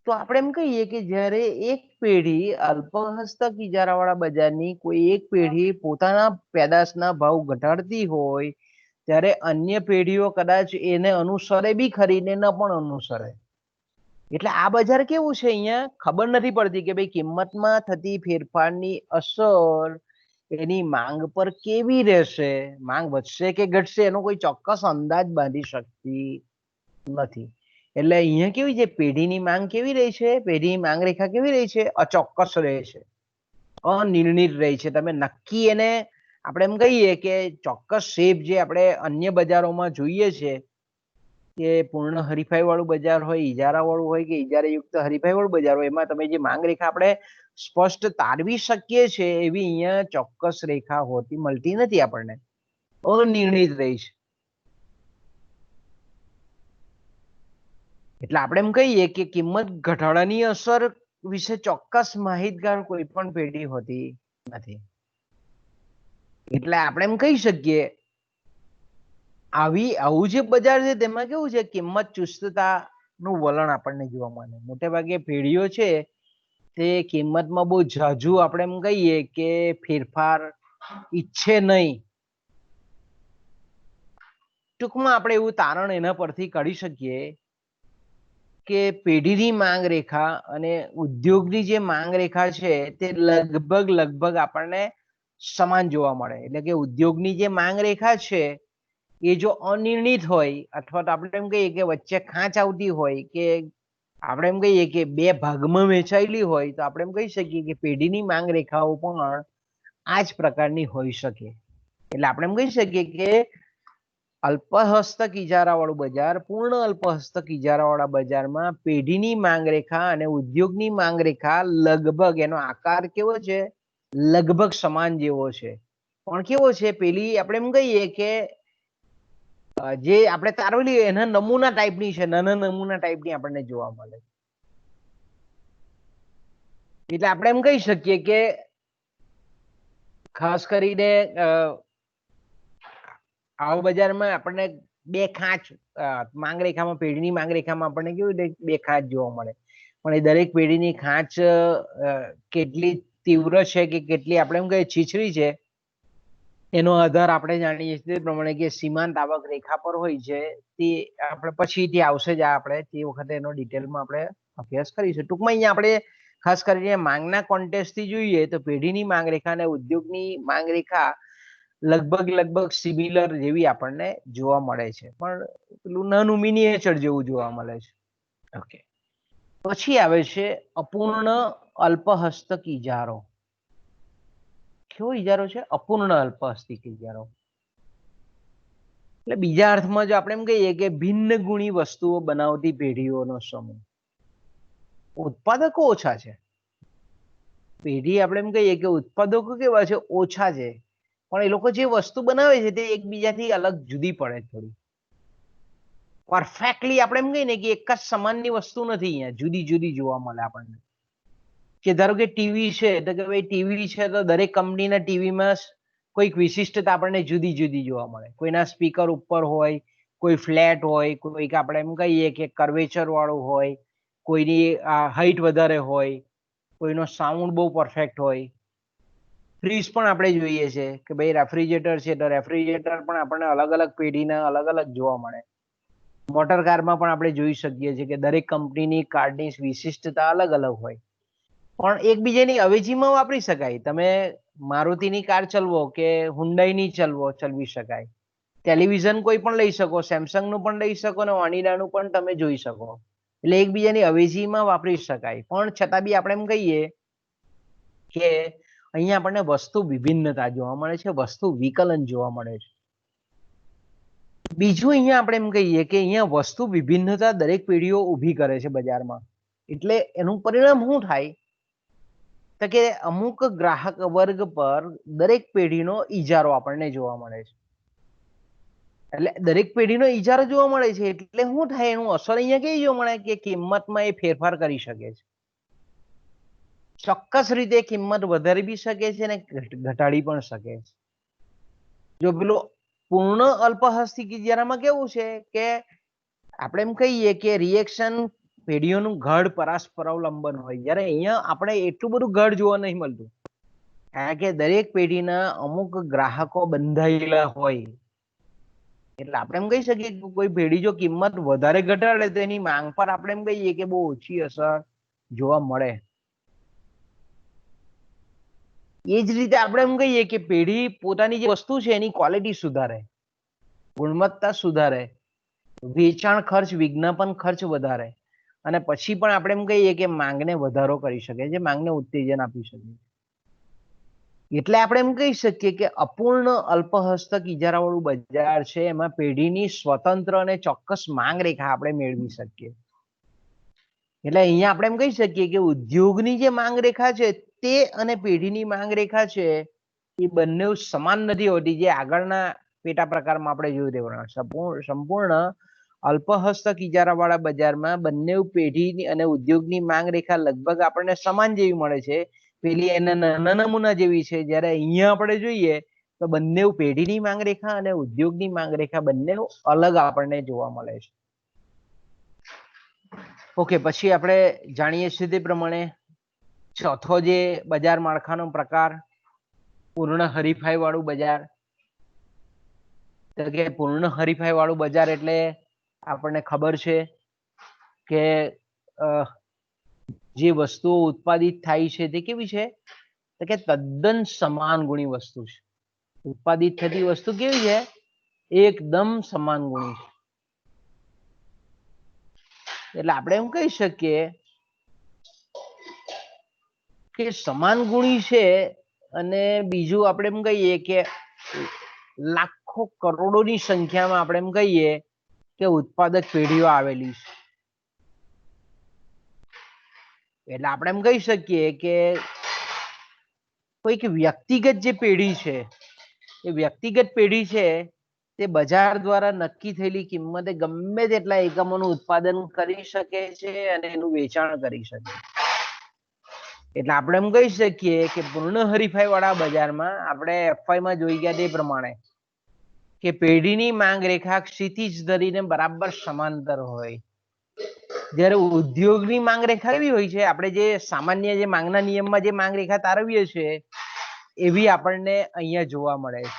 તો આપણે એમ કહીએ કે જ્યારે એક પેઢી અલ્પહસ્તક ઇજારાવાળા બજારની કોઈ એક પેઢી પોતાના પેદાશના ભાવ ઘટાડતી હોય ત્યારે અન્ય પેઢીઓ કદાચ એને અનુસરે બી ખરીને ન પણ અનુસરે. એટલે આ બજાર કેવું છે, અહીંયા ખબર નથી પડતી કે ભાઈ કિંમતમાં થતી ફેરફારની અસર એની માંગ પર કેવી રહેશે, માંગ વધશે કે ઘટશે એનો કોઈ ચોક્કસ અંદાજ બાંધી શકતી નથી. એટલે અહીંયા કેવી છે, પેઢીની માંગ કેવી રહી છે, પેઢીની માંગ રેખા કેવી રહી છે, અચોક્કસ રહે છે, અનિર્ણિત રહી છે. તમે નક્કી એને આપણે એમ કહીએ કે ચોક્કસ શેપ જે આપણે અન્ય બજારોમાં જોઈએ છે કે પૂર્ણ હરીફાઈ વાળું બજાર હોય, ઇજારા વાળું હોય કે ઇજારાયુક્ત હરીફાઈ વાળું બજાર હોય, એમાં તમે જે માંગ રેખા આપણે સ્પષ્ટ તારવી શકીએ છીએ એવી અહીંયા ચોક્કસ રેખા હોતી મળતી નથી આપણને, અનિર્ણિત રહી છે. એટલે આપણે એમ કહીએ કે કિંમત ઘટાડાની અસર વિશે ચોક્કસ માહિતગાર કોઈ પણ પેઢી હોતી નથી. એટલે આપણે એમ કહી શકીએ આવું જે બજાર છે તેમાં કેવું છે, કિંમત ચુસ્તતા નું વલણ આપણને જોવા મળે. મોટે ભાગે પેઢીઓ છે તે કિંમતમાં બહુ ઝાઝુ આપણે એમ કહીએ કે ફેરફાર ઈચ્છે નહીં. ટૂંકમાં આપણે એવું તારણ એના પરથી કાઢી શકીએ કે પેઢીની માંગ રેખા અને ઉદ્યોગની જે માંગ રેખા છે તે લગભગ આપણને સમાન જોવા મળે. એટલે કે ઉદ્યોગની જે માંગ રેખા છે એ જો અનિર્ણિત હોય અથવા તો આપણે એમ કહીએ કે વચ્ચે ખાંચ આવતી હોય કે આપણે એમ કહીએ કે બે ભાગમાં વહેંચાયેલી હોય તો આપણે એમ કહી શકીએ કે પેઢીની માંગ રેખાઓ પણ આ જ પ્રકારની હોઈ શકે. એટલે આપણે એમ કહી શકીએ કે અલ્પહસ્તક ઇજારાવાળું બજાર, પૂર્ણ અલ્પહસ્તક ઇજારાવાળા બજારમાં પેઢીની માંગ રેખા અને ઉદ્યોગની માંગ રેખા લગભગ એનો આકાર કેવો છે, લગભગ સમાન જેવો છે. પણ કેવો છે, પેલી આપણે એમ કહીએ કે જે આપણે તારવેલી એના નમૂના ટાઈપની છે, નાના નમૂના ટાઈપની આપણને જોવા મળે. એટલે આપણે એમ કહી શકીએ કે ખાસ કરીને આવા બજારમાં આપણને બે ખાંચ માંગ રેખામાં, પેઢીની માંગ રેખામાં આપણને કેવું બે ખાંચ જોવા મળે. પણ એ દરેક પેઢીની ખાંચ કેટલી તીવ્ર છે કે કેટલી આપણે એમ કહીએ છીછરી છે એનો આધાર આપણે જાણીએ છીએ તે પ્રમાણે કે સીમાંત આવક રેખા પર હોય છે. તે આપણે પછીથી આવશે જ આપણે તે વખતે એનો ડિટેલમાં આપણે અભ્યાસ કરીશું. ટૂંકમાં અહીંયા આપણે ખાસ કરીને માંગના કોન્ટેક્સ્ટથી જોઈએ તો પેઢીની માંગ રેખા અને ઉદ્યોગની માંગ રેખા લગભગ સિમિલર જેવી આપણને જોવા મળે છે, પણ પેલું નાનું મિનિએચર જેવું જોવા મળે છે. ઓકે, પછી આવે છે અપૂર્ણ અલ્પહસ્તક ઇજારો. કેવો ઇજારો છે? અપૂર્ણ અલ્પહસ્તક ઇજારો. એટલે બીજા અર્થમાં જો આપણે એમ કહીએ કે ભિન્ન ગુણી વસ્તુઓ બનાવતી પેઢીઓનો સમૂહ. ઉત્પાદકો ઓછા છે. પેઢી આપણે એમ કહીએ કે ઉત્પાદકો કેવા છે? ઓછા છે, પણ એ લોકો જે વસ્તુ બનાવે છે તે એકબીજાથી અલગ જુદી પડે થોડી. પરફેક્ટલી આપણે એમ કહીએ ને કે એક જ સમાનની વસ્તુ નથી, અહીંયા જુદી જુદી જોવા મળે આપણને. કે ધારો કે ટીવી છે તો કે ભાઈ ટીવી છે તો દરેક કંપનીના ટીવીમાં કોઈક વિશિષ્ટતા આપણને જુદી જુદી જોવા મળે. કોઈના સ્પીકર ઉપર હોય, કોઈ ફ્લેટ હોય, કોઈક આપણે એમ કહીએ કે કર્વેચર વાળું હોય, કોઈની હાઈટ વધારે હોય, કોઈનો સાઉન્ડ બહુ પરફેક્ટ હોય. ફ્રીજ પણ આપણે જોઈએ છે કે ભાઈ રેફ્રિજરેટર છે તો રેફ્રિજરેટર પણ આપણને અલગ અલગ પેઢીના અલગ અલગ જોવા મળે. મોટર કારમાં પણ આપણે જોઈ શકીએ છીએ કે દરેક કંપનીની કારની વિશિષ્ટતા અલગ અલગ હોય, પણ એકબીજાની અવેજીમાં વાપરી શકાય. તમે મારુતિની કાર ચલવો કે હુન્ડાઈની ચલવી શકાય. ટેલિવિઝન કોઈ પણ લઈ શકો, સેમસંગનું પણ લઈ શકો ને ઓનિડાનું પણ તમે જોઈ શકો. એટલે એકબીજાની અવેજીમાં વાપરી શકાય. પણ છતાં બી આપણે એમ કહીએ કે અહીંયા આપણને વસ્તુ વિભિન્નતા જોવા મળે છે, વસ્તુ વિકલન જોવા મળે છે. બીજું અહીંયા આપણે એમ કહીએ કે અહીંયા વસ્તુ વિભિન્નતા દરેક પેઢીઓ ઊભી કરે છે બજારમાં. એટલે એનું પરિણામ શું થાય તો કે અમુક ગ્રાહક વર્ગ પર દરેક પેઢીનો ઇજારો આપણને જોવા મળે છે. એટલે દરેક પેઢીનો ઇજારો જોવા મળે છે એટલે શું થાય, એનું અસર અહીંયા કેવી જોવા મળે કે કિંમતમાં એ ફેરફાર કરી શકે છે. ચોક્કસ રીતે કિંમત વધારી બી શકે છે અને ઘટાડી પણ શકે છે. જો પેલું પૂર્ણ અલ્પહસ્તક ઇજારામાં કેવું છે કે આપણે એમ કહીએ કે રિએક્શન પેઢીઓનું ઘડ પરસ્પર અવલંબન હોય, જ્યારે અહીંયા આપણે એટલું બધું ઘડ જોવા નહીં મળતું, કારણ કે દરેક પેઢીના અમુક ગ્રાહકો બંધાયેલા હોય. એટલે આપણે એમ કહી શકીએ કે કોઈ પેઢી જો કિંમત વધારે ઘટાડે તો એની માંગ પર આપણે એમ કહીએ કે બહુ ઓછી અસર જોવા મળે. એ જ રીતે આપણે એમ કહીએ કે પેઢી પોતાની જે વસ્તુ છે એની ક્વોલિટી સુધારે, ગુણવત્તા સુધારે, વેચાણ ખર્ચ, વિજ્ઞાપન ખર્ચ વધારે, અને પછી પણ આપણે એમ કહીએ કે માંગને વધારો કરી શકે છે, માંગને ઉત્તેજન આપી શકે. એટલે આપણે એમ કહી શકીએ કે અપૂર્ણ અલ્પહસ્તક ઇજારાવાળું બજાર છે એમાં પેઢીની સ્વતંત્ર અને ચોક્કસ માંગ રેખા આપણે મેળવી શકીએ. એટલે અહીંયા આપણે એમ કહી શકીએ કે ઉદ્યોગની જે માંગ રેખા છે તે અને પેઢીની માંગ રેખા છે એ બંને સમાન નથી હોતી, જે આગળના પેટા પ્રકારમાં આપણે જોયું તે પ્રમાણે. સંપૂર્ણ અલ્પહસ્તક ઇજારાવાળા બજારમાં બંને પેઢી અને ઉદ્યોગની માંગ રેખા લગભગ આપણને સમાન જેવી મળે છે, પેલી એના નાના નમૂના જેવી છે. જ્યારે અહીંયા આપણે જોઈએ તો બંને પેઢીની માંગ રેખા અને ઉદ્યોગની માંગ રેખા બંને અલગ આપણને જોવા મળે છે. ઓકે, પછી આપણે જાણીએ છીએ તે પ્રમાણે ચોથો જે બજાર માળખાનો પ્રકાર, પૂર્ણ હરીફાઈ વાળું બજાર. તો કે પૂર્ણ હરીફાઈ વાળું બજાર એટલે આપણને ખબર છે કે જે વસ્તુઓ ઉત્પાદિત થાય છે તે કેવી છે, તો કે તદ્દન સમાન ગુણી વસ્તુ છે. ઉત્પાદિત થતી વસ્તુ કેવી છે, એકદમ સમાન ગુણી છે. એટલે આપણે એમ કહી શકીએ કે સમાન ગુણી છે, અને બીજું આપણે એમ કહીએ કે લાખો કરોડોની સંખ્યામાં આપણે એમ કહીએ કે ઉત્પાદક પેઢીઓ આવેલી છે. એટલે આપણે એમ કહી શકીએ કે કોઈક વ્યક્તિગત જે પેઢી છે એ વ્યક્તિગત પેઢી છે તે બજાર દ્વારા નક્કી થયેલી કિંમતે ગમે તેટલા એકમોનું ઉત્પાદન કરી શકે છે અને એનું વેચાણ કરી શકે. એટલે આપણે એમ કહી શકીએ કે પૂર્ણ હરીફાઈ વાળા બજારમાં આપણે એફઆઈમાં જોઈ ગયા તે પ્રમાણે કે પેઢીની માંગ રેખા ક્ષિતિજ ધરીને બરાબર સમાંતર હોય, જ્યારે ઉદ્યોગની માંગ રેખા એવી હોય છે, આપણે જે સામાન્ય જે માંગના નિયમમાં જે માંગ રેખા તારવીએ છીએ એવી આપણને અહીંયા જોવા મળે છે.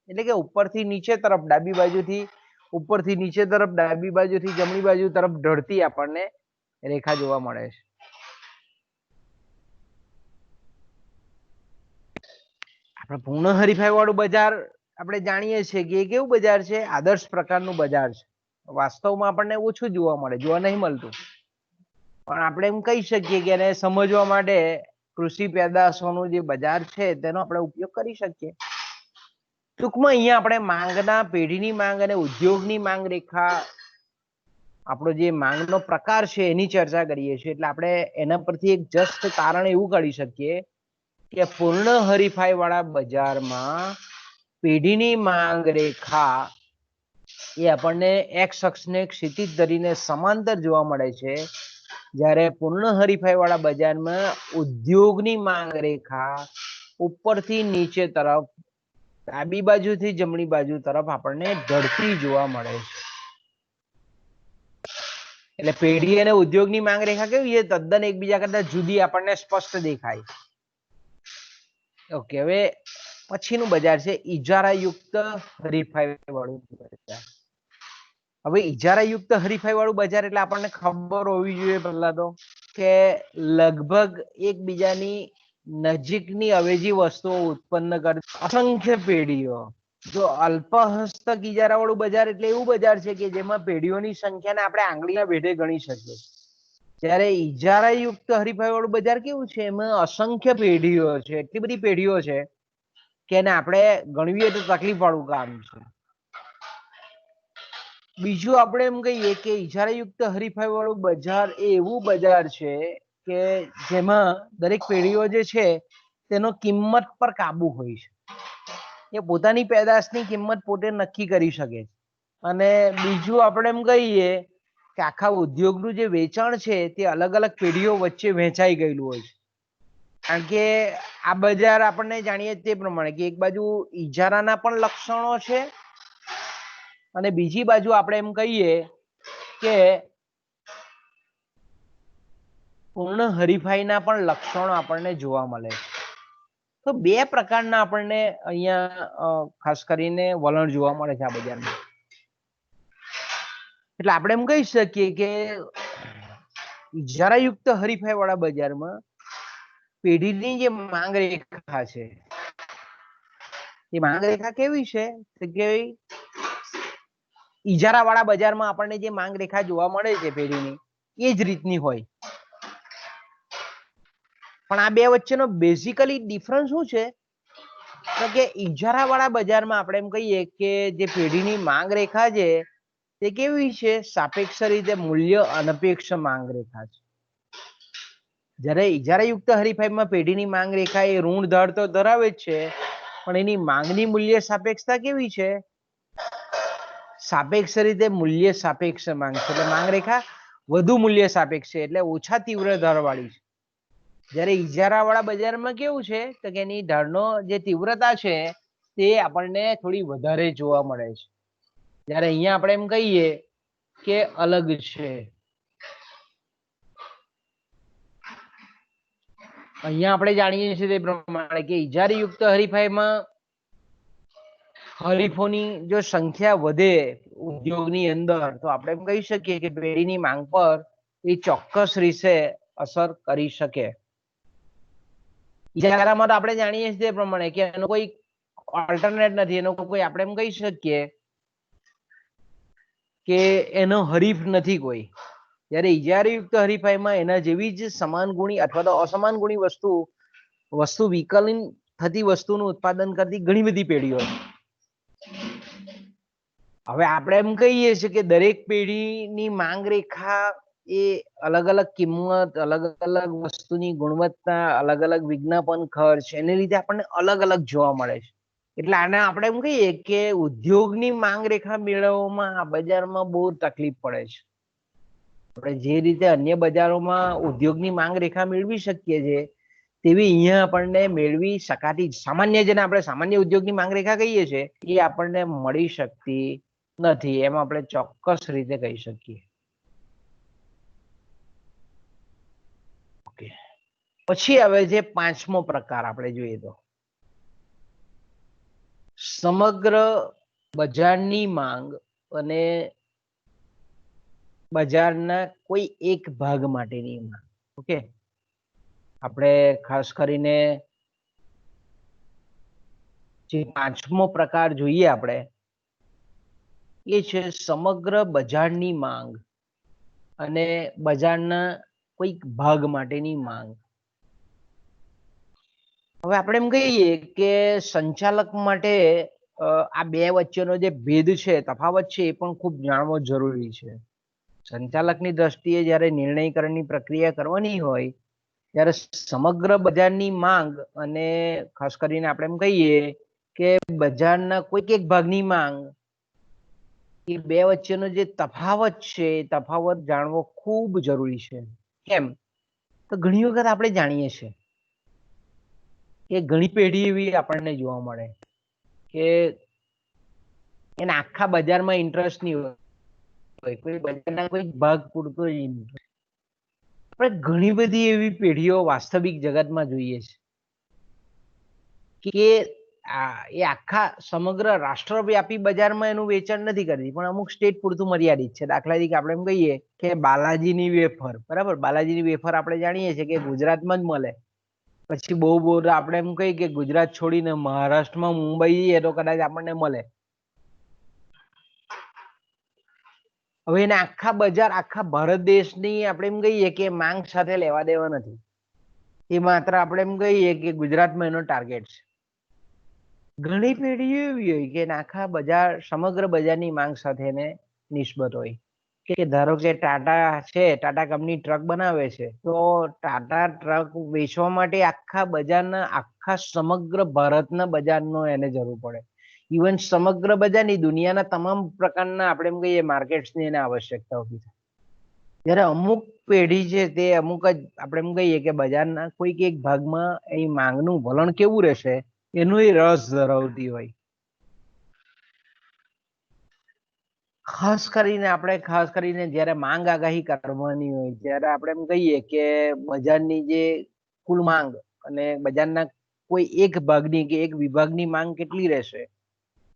એટલે કે ઉપરથી નીચે તરફ ડાબી બાજુથી ઉપરથી નીચે તરફ, ડાબી બાજુથી જમણી બાજુ તરફ ઢળતી આપણને રેખા જોવા મળે છે. આપણે પૂર્ણ હરીફાઈ વાળું બજાર આપણે જાણીએ છીએ કે એ કેવું બજાર છે, આદર્શ પ્રકારનું બજાર છે. વાસ્તવમાં આપણને ઓછું જોવા મળે, જોવા નહીં મળતું, પણ આપણે એમ કહી શકીએ કે એને સમજવા માટે કૃષિ પેદાશોનું જે બજાર છે તેનો આપણે ઉપયોગ કરી શકીએ. ટૂંકમાં અહીંયા આપણે માંગના, પેઢીની માંગ અને ઉદ્યોગની માંગ રેખા, આપણો જે માંગનો પ્રકાર છે એની ચર્ચા કરીએ છીએ. એટલે આપણે એના પરથી એક જસ્ટ તારણ એવું કાઢી શકીએ કે પૂર્ણ હરીફાઈ વાળા બજારમાં પેઢીની માંગ રેખા એ આપણને એક્સ અક્ષને ક્ષિતિજ ધરીને સમાંતર જોવા મળે છે, જ્યારે પૂર્ણ હરીફાઈ વાળા બજારમાં ઉદ્યોગની માંગ રેખા ઉપરથી નીચે તરફ, ડાબી બાજુથી જમણી બાજુ તરફ આપણને ઢળતી જોવા મળે છે. એટલે પેઢી અને ઉદ્યોગની માંગ રેખા કેવી છે, તદ્દન એકબીજા કરતા જુદી આપણને સ્પષ્ટ દેખાય. ઓકે, હવે પછીનું બજાર છે ઇજારાયુક્ત હરીફાઈ વાળું બજાર. હવે ઇજારાયુક્ત હરીફાઈ વાળું બજાર એટલે આપણને ખબર હોવી જોઈએ પહેલા તો કે લગભગ એકબીજાની નજીકની અવેજી વસ્તુઓ ઉત્પન્ન કરતી અસંખ્ય પેઢીઓ. જો અલ્પહસ્તક ઇજારા વાળું બજાર એટલે એવું બજાર છે કે જેમાં પેઢીઓની સંખ્યાને આપણે આંગળીના ભેઢે ગણી શકીએ, જ્યારે ઇજારાયુક્ત હરીફાઈ વાળું બજાર કેવું છે, એમાં અસંખ્ય પેઢીઓ છે, એટલી બધી પેઢીઓ છે કે એને આપણે ગણવીએ તો તકલીફ વાળું કામ છે. બીજું આપણે એમ કહીએ કે ઇજારાયુક્ત હરીફાઈ વાળું બજાર એ એવું બજાર છે કે જેમાં દરેક પેઢીઓ જે છે તેનો કિંમત પર કાબુ હોય છે, એ પોતાની પેદાશની કિંમત પોતે નક્કી કરી શકે. અને બીજું આપણે એમ કહીએ કે આખા ઉદ્યોગનું જે વેચાણ છે તે અલગ અલગ પેઢીઓ વચ્ચે વહેંચાઈ ગયેલું હોય છે. કારણ કે આ બજાર આપણને જાણીએ તે પ્રમાણે કે એક બાજુ ઇજારાના પણ લક્ષણો છે અને બીજી બાજુ આપણે એમ કહીએ કે પૂર્ણ હરીફાઈના પણ લક્ષણો આપણને જોવા મળે છે. તો બે પ્રકારના આપણને અહીંયા ખાસ કરીને વલણ જોવા મળે છે આ બજારમાં. એટલે આપણે એમ કહી શકીએ કે ઇજારાયુક્ત હરીફાઈ વાળા બજારમાં પેઢીની જે માંગ રેખા છે એ માંગ રેખા કેવી છે કે ઇજારા વાળા બજારમાં આપણને જે માંગ રેખા જોવા મળે છે પેઢીની એ જ રીતની હોય. પણ આ બે વચ્ચેનો બેઝિકલી ડિફરન્સ શું છે કે ઇજારા વાળા બજારમાં આપણે એમ કહીએ કે જે પેઢીની માંગ રેખા છે તે કેવી છે? સાપેક્ષ રીતે મૂલ્ય અનપેક્ષ માંગ રેખા છે. જ્યારે ઇજારાયુક્ત હરીફાઈમાં પેઢીની માંગ રેખા એ ઋણ દર તો ધરાવે જ છે, પણ એની માંગની મૂલ્ય સાપેક્ષતા કેવી છે? સાપેક્ષ રીતે મૂલ્ય સાપેક્ષ માંગ છે. એટલે માંગ રેખા વધુ મૂલ્ય સાપેક્ષ છે, એટલે ઓછા તીવ્ર દર વાળી છે. જ્યારે ઇજારા વાળા બજારમાં કેવું છે તો કે એની ઢળનો જે તીવ્રતા છે તે આપણને થોડી વધારે જોવા મળે છે. જ્યારે અહીંયા આપણે એમ કહીએ કે અલગ છે. અહીંયા આપણે જાણીએ છીએ તે પ્રમાણે કે ઇજારાયુક્ત હરીફાઈમાં હરીફોની જો સંખ્યા વધે ઉદ્યોગની અંદર તો આપણે એમ કહી શકીએ કે પેઢીની માંગ પર એ ચોક્કસ રીતે અસર કરી શકે. ઇજારામાં તો આપણે જાણીએ છીએ તે પ્રમાણે કે એનો કોઈ ઓલ્ટરનેટ નથી, એનો કોઈ આપણે એમ કહી શકીએ કે એનો હરીફ નથી કોઈ. જ્યારે ઇજારાયુક્ત હરીફાઈમાં એના જેવી જ સમાન ગુણી અથવા તો અસમાન ગુણી વસ્તુ વિકલિત થતી વસ્તુનું ઉત્પાદન કરતી ઘણી બધી પેઢીઓ છે. હવે આપણે એમ કહીએ છીએ કે દરેક પેઢીની માંગ રેખા એ અલગ અલગ કિંમત, અલગ અલગ વસ્તુની ગુણવત્તા, અલગ અલગ વિજ્ઞાપન ખર્ચ એને લીધે આપણને અલગ અલગ જોવા મળે છે. એટલે આને આપણે એમ કહીએ કે ઉદ્યોગની માંગ રેખા મેળવવામાં આ બજારમાં બહુ તકલીફ પડે છે. આપણે જે રીતે અન્ય બજારોમાં ઉદ્યોગની માંગ રેખા મેળવી શકીએ છીએ તેવી અહીંયા આપણને મેળવી શકાતી સામાન્ય, જેને આપણે સામાન્ય ઉદ્યોગની માંગ રેખા કહીએ છીએ, એ આપણને મળી શકતી નથી, એમ આપણે ચોક્કસ રીતે કહી શકીએ. ઓકે, પછી હવે જે પાંચમો પ્રકાર આપણે જોઈએ તો સમગ્ર બજારની માંગ અને બજારના કોઈ એક ભાગ માટેની માંગ. ઓકે, આપણે ખાસ કરીને જે પાંચમો પ્રકાર જોઈએ આપણે એ છે સમગ્ર બજારની માંગ અને બજારના કોઈક ભાગ માટેની માંગ. હવે આપણે એમ કહીએ કે સંચાલક માટે આ બે વચ્ચેનો જે ભેદ છે, તફાવત છે, એ પણ ખૂબ જાણવો જરૂરી છે. સંચાલકની દ્રષ્ટિએ જ્યારે નિર્ણયકરણની પ્રક્રિયા કરવાની હોય ત્યારે સમગ્ર બજારની માંગ અને ખાસ કરીને આપણે એમ કહીએ કે બજારના કોઈક એક ભાગની માંગ, એ બે વચ્ચેનો જે તફાવત છે એ તફાવત જાણવો ખૂબ જરૂરી છે. કેમ? તો ઘણી વખત આપણે જાણીએ છીએ કે ઘણી પેઢી એવી આપણને જોવા મળે કે એને આખા બજારમાં ઇન્ટરેસ્ટ નહીં હોય, કોઈ બજારના કોઈ ભાગ પૂરતો જ ઇન્ટરેસ્ટ. આપણે ઘણી બધી એવી પેઢીઓ વાસ્તવિક જગતમાં જોઈએ છે કે એ આખા સમગ્ર રાષ્ટ્રવ્યાપી બજારમાં એનું વેચાણ નથી કરતી, પણ અમુક સ્ટેટ પૂરતું મર્યાદિત છે. દાખલા તરીકે આપણે એમ કહીએ કે બાલાજીની વેફર, બરાબર, બાલાજીની વેફર આપણે જાણીએ છીએ કે ગુજરાતમાં જ મળે. પછી બહુ આપણે એમ કહીએ કે ગુજરાત છોડીને મહારાષ્ટ્રમાં મુંબઈ જઈએ તો કદાચ આપણને મળે. હવે એને આખા બજાર, આખા ભારત દેશની આપણે એમ કહીએ કે માંગ સાથે લેવા દેવા નથી, એ માત્ર આપણે એમ કહીએ કે ગુજરાતમાં એનો ટાર્ગેટ છે. ઘણી પેઢીઓ એવી હોય કે આખા બજાર, સમગ્ર બજારની માંગ સાથે એને નિસ્બત હોય. કે ધારો કે ટાટા છે, ટાટા કંપની ટ્રક બનાવે છે, તો ટાટા ટ્રક વેચવા માટે આખા બજારના, આખા સમગ્ર ભારતના બજારનો એને જરૂર પડે. ઇવન સમગ્ર બજારની, દુનિયાના તમામ પ્રકારના આપણે એમ કહીએ માર્કેટ્સની એને આવશ્યકતા ઉભી થાય. જ્યારે અમુક પેઢી છે તે અમુક જ આપણે એમ કહીએ કે બજારના કોઈક એક ભાગમાં એ માંગનું વલણ કેવું રહેશે એનો એ રસ ધરાવતી હોય. ખાસ કરીને જ્યારે માંગ આગાહી કરવાની હોય ત્યારે આપણે એમ કહીએ કે બજારની જે કુલ માંગ અને બજારના કોઈ એક ભાગની કે એક વિભાગની માંગ કેટલી રહેશે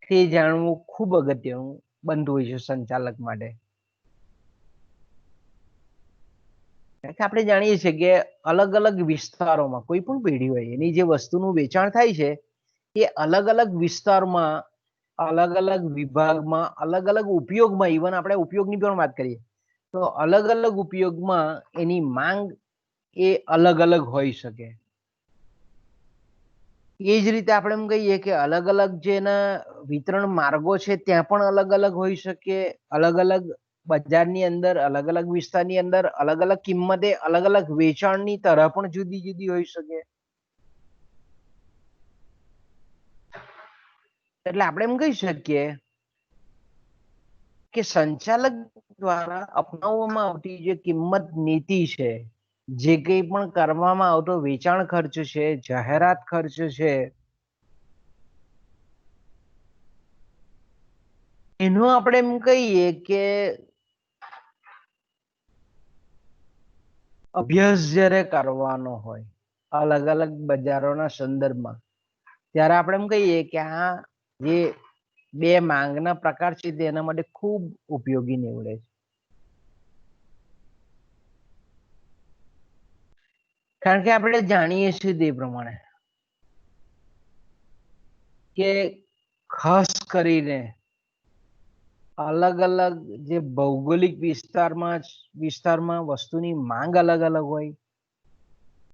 તે જાણવું ખૂબ અગત્યનું બનતું હોય છે સંચાલક માટે. આપણે જાણીએ છીએ કે અલગ અલગ વિસ્તારોમાં કોઈ પણ પેઢી હોય એની જે વસ્તુનું વેચાણ થાય છે એ અલગ અલગ વિસ્તારમાં, અલગ અલગ વિભાગમાં, અલગ અલગ ઉપયોગમાં, ઇવન આપણે ઉપયોગની પણ વાત કરીએ તો અલગ અલગ ઉપયોગમાં એની માંગ એ અલગ અલગ હોઈ શકે. એ જ રીતે આપણે એમ કહીએ કે અલગ અલગ જેના વિતરણ માર્ગો છે ત્યાં પણ અલગ અલગ હોઈ શકે. અલગ અલગ બજારની અંદર, અલગ અલગ વિસ્તારની અંદર અલગ અલગ કિંમતે અલગ અલગ વેચાણની તરહ પણ જુદી જુદી હોઈ શકે. એટલે આપણે એમ કહી શકીએ કે સંચાલક દ્વારા અપનાવવામાં આવતી જે કિંમત નીતિ છે, જે કંઈ પણ કરવામાં આવતો વેચાણ ખર્ચ છે, જાહેરાત ખર્ચ છે, એનો આપણે એમ કહીએ કે અભ્યાસ જ્યારે કરવાનો હોય અલગ અલગ બજારોના સંદર્ભમાં, ત્યારે આપણે એમ કહીએ કે આ જે બે માંગના પ્રકાર છે તેના માટે ખૂબ ઉપયોગી નીવડે છે. કારણ કે આપણે જાણીએ છીએ તે પ્રમાણે કે ખાસ કરીને અલગ અલગ જે ભૌગોલિક વિસ્તારમાં વસ્તુની માંગ અલગ અલગ હોય.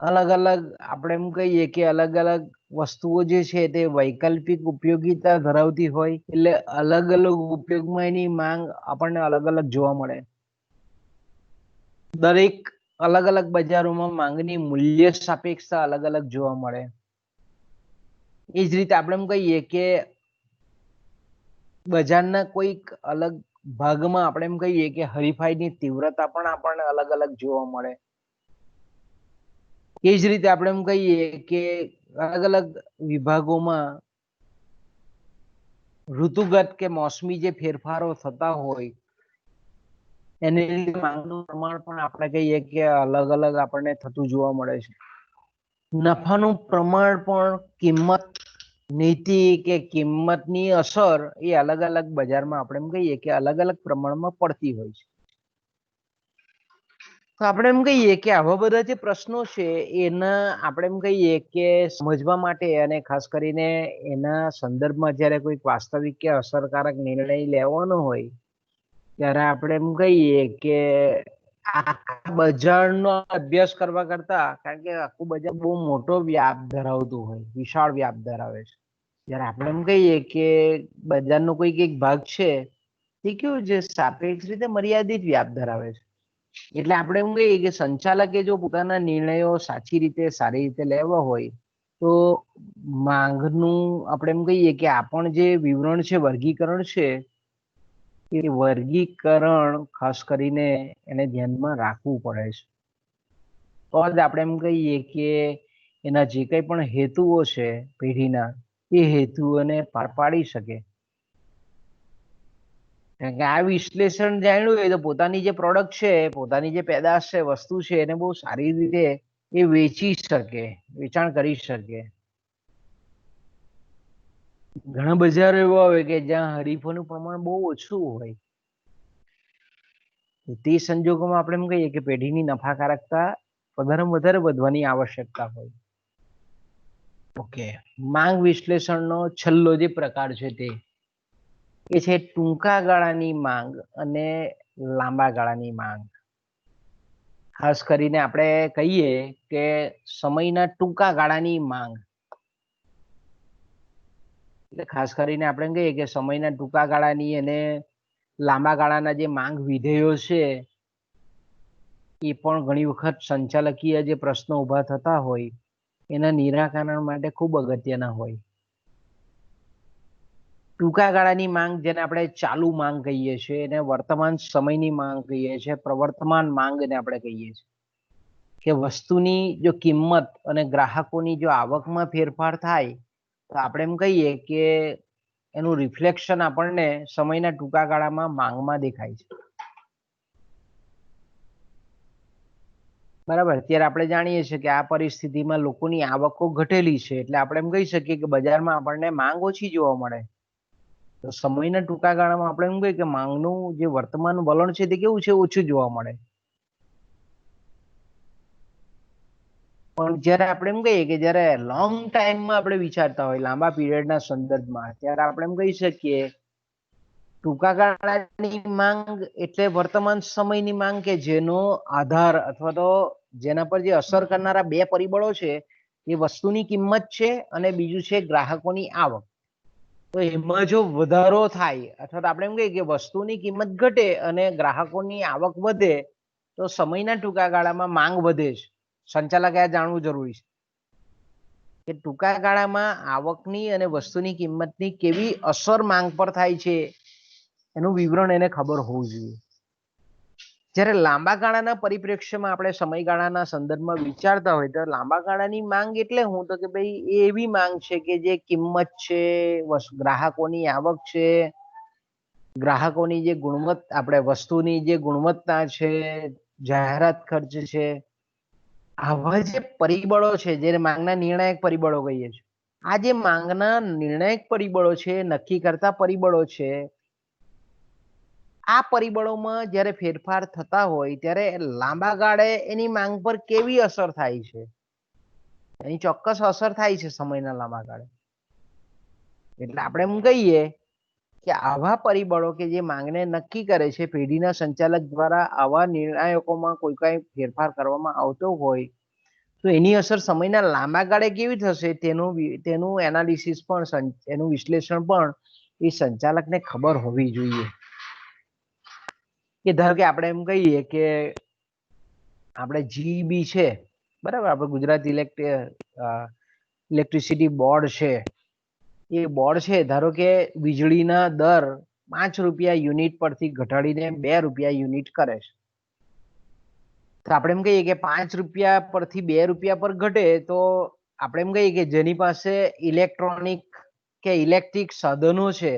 અલગ અલગ આપણે એમ કહીએ કે અલગ અલગ વસ્તુઓ જે છે તે વૈકલ્પિક ઉપયોગિતા ધરાવતી હોય, એટલે અલગ અલગ ઉપયોગમાં એની માંગ આપણને અલગ અલગ જોવા મળે. દરેક અલગ અલગ બજારોમાં માંગની મૂલ્ય સાપેક્ષતા અલગ અલગ જોવા મળે. એ જ રીતે આપણે એમ કહીએ કે બજારના કોઈક અલગ ભાગમાં આપણે એમ કહીએ કે હરીફાઈની તીવ્રતા પણ આપણને અલગ અલગ જોવા મળે. એ જ રીતે આપણે એમ કહીએ કે અલગ અલગ વિભાગોમાં ઋતુગત કે મોસમી જે ફેરફારો થતા હોય એને લીધે માંગનું પ્રમાણ પણ આપણે કહીએ કે અલગ અલગ આપણને થતું જોવા મળે છે. નફાનું પ્રમાણ પણ કિંમત નીતિ કે કિંમતની અસર એ અલગ અલગ બજારમાં આપણે એમ કહીએ કે અલગ અલગ પ્રમાણમાં પડતી હોય છે. તો આપણે એમ કહીએ કે આવા બધા જે પ્રશ્નો છે એના આપણે એમ કહીએ કે સમજવા માટે અને ખાસ કરીને એના સંદર્ભમાં જ્યારે કોઈક વાસ્તવિક કે અસરકારક નિર્ણય લેવાનો હોય ત્યારે આપણે એમ કહીએ કે આખા બજારનો અભ્યાસ કરવા કરતા, કારણ કે આખું બજાર બહુ મોટો વ્યાપ ધરાવતું હોય, વિશાળ વ્યાપ ધરાવે છે, જ્યારે આપણે એમ કહીએ કે બજારનો કોઈક એક ભાગ છે તે કેવું છે સાપેક્ષ રીતે મર્યાદિત વ્યાપ ધરાવે છે. એટલે આપણે એમ કહીએ કે સંચાલકે જો પોતાના નિર્ણયો સાચી રીતે, સારી રીતે લેવા હોય તો માંગનું આપણે એમ કહીએ કે આ પણ જે વિવરણ છે, વર્ગીકરણ છે, એ વર્ગીકરણ ખાસ કરીને એને ધ્યાનમાં રાખવું પડે છે. તો જ આપણે એમ કહીએ કે એના જે કંઈ પણ હેતુઓ છે પેઢીના, એ હેતુઓને પાર પાડી શકે. કારણ કે આ વિશ્લેષણ જાણ્યું હોય તો પોતાની જે પ્રોડક્ટ છે, પોતાની જે પેદાશ છે, વસ્તુ છે, એને બહુ સારી રીતે એ વેચી શકે, વેચાણ કરી શકે. ઘણા બજારો એવા હોય કે જ્યાં હરીફોનું પ્રમાણ બહુ ઓછું હોય, તે સંજોગોમાં આપણે એમ કહીએ કે પેઢીની નફાકારકતા વધારેમાં વધારે વધવાની આવશ્યકતા હોય. ઓકે, માંગ વિશ્લેષણનો છેલ્લો જે પ્રકાર છે તે એ છે ટૂંકા ગાળાની માંગ અને લાંબા ગાળાની માંગ. ખાસ કરીને આપણે કહીએ કે સમયના ટૂંકા ગાળાની માંગ, એટલે ખાસ કરીને આપણે કહીએ કે સમયના ટૂંકા ગાળાની અને લાંબા ગાળાના જે માંગ વિધેયો છે એ પણ ઘણી વખત સંચાલકીય જે પ્રશ્નો ઊભા થતા હોય એના નિરાકરણ માટે ખૂબ અગત્યના હોય. ટૂંકા ગાળાની માંગ, જેને આપણે ચાલુ માંગ કહીએ છીએ, એને વર્તમાન સમયની માંગ કહીએ છીએ, પ્રવર્તમાન માંગને આપણે કહીએ છીએ કે વસ્તુની જો કિંમત અને ગ્રાહકોની જો આવકમાં ફેરફાર થાય તો આપણે એમ કહીએ કે એનું રિફ્લેક્શન આપણને સમયના ટૂંકા ગાળામાં માંગમાં દેખાય છે. બરાબર. અત્યારે આપણે જાણીએ છીએ કે આ પરિસ્થિતિમાં લોકોની આવકો ઘટેલી છે, એટલે આપણે એમ કહી શકીએ કે બજારમાં આપણને માંગ ઓછી જોવા મળે. તો સમયના ટૂંકા ગાળામાં આપણે એમ કહીએ કે માંગનું જે વર્તમાન વલણ છે તે કેવું છે, ઓછું જોવા મળે. પણ જ્યારે આપણે એમ કહીએ કે જ્યારે લોંગ ટાઈમમાં આપણે વિચારતા હોય, લાંબા પીરિયડના સંદર્ભમાં, ત્યારે આપણે એમ કહી શકીએ ટૂંકા ગાળાની માંગ એટલે વર્તમાન સમયની માંગ કે જેનો આધાર અથવા તો જેના પર જે અસર કરનારા બે પરિબળો છે એ વસ્તુની કિંમત છે અને બીજું છે ગ્રાહકોની આવક. તો એમાં જો વધારો થાય અથવા તો આપણે એમ કહીએ કે વસ્તુની કિંમત ઘટે અને ગ્રાહકોની આવક વધે તો સમયના ટૂંકા ગાળામાં માંગ વધે છે. સંચાલકે આ જાણવું જરૂરી છે કે ટૂંકા ગાળામાં આવકની અને વસ્તુની કિંમતની કેવી અસર માંગ પર થાય છે એનું વિવરણ એને ખબર હોવું જોઈએ. જ્યારે લાંબા ગાળાના પરિપ્રેક્ષ્યમાં આપણે સમયગાળાના સંદર્ભમાં વિચારતા હોય તો લાંબા ગાળાની માંગ એટલે હું તો કે ભાઈ એ એવી માંગ છે કે જે કિંમત છે, ગ્રાહકોની આવક છે, ગ્રાહકોની જે ગુણવત્તા, આપણે વસ્તુની જે ગુણવત્તા છે, જાહેરાત ખર્ચ છે, આવા જે પરિબળો છે જે માંગના નિર્ણાયક પરિબળો કહીએ છીએ. આ જે માંગના નિર્ણાયક પરિબળો છે, નક્કી કરતા પરિબળો છે, આ પરિબળોમાં જ્યારે ફેરફાર થતા હોય ત્યારે લાંબા ગાળે એની માંગ પર કેવી અસર થાય છે, એની ચોક્કસ અસર થાય છે સમયના લાંબા ગાળે. એટલે આપણે એમ કહીએ કે આવા પરિબળો કે જે માંગને નક્કી કરે છે, પેઢીના સંચાલક દ્વારા આવા નિર્ણાયકોમાં કોઈ કઈ ફેરફાર કરવામાં આવતો હોય તો એની અસર સમયના લાંબા ગાળે કેવી થશે તેનું એનાલિસિસ પણ, એનું વિશ્લેષણ પણ એ સંચાલકને ખબર હોવી જોઈએ. કે ધારો કે આપણે એમ કહીએ કે આપણે જીઈબી છે, બરાબર, આપણે ગુજરાત ઇલેક્ટ્રિસિટી બોર્ડ છે, એ બોર્ડ છે ધારો કે વીજળીના દર 5 રૂપિયા યુનિટ પરથી ઘટાડીને 2 રૂપિયા યુનિટ કરે છે. તો આપણે એમ કહીએ કે 5 રૂપિયા પરથી 2 રૂપિયા પર ઘટે તો આપણે એમ કહીએ કે જેની પાસે ઇલેક્ટ્રોનિક કે ઇલેક્ટ્રિક સાધનો છે,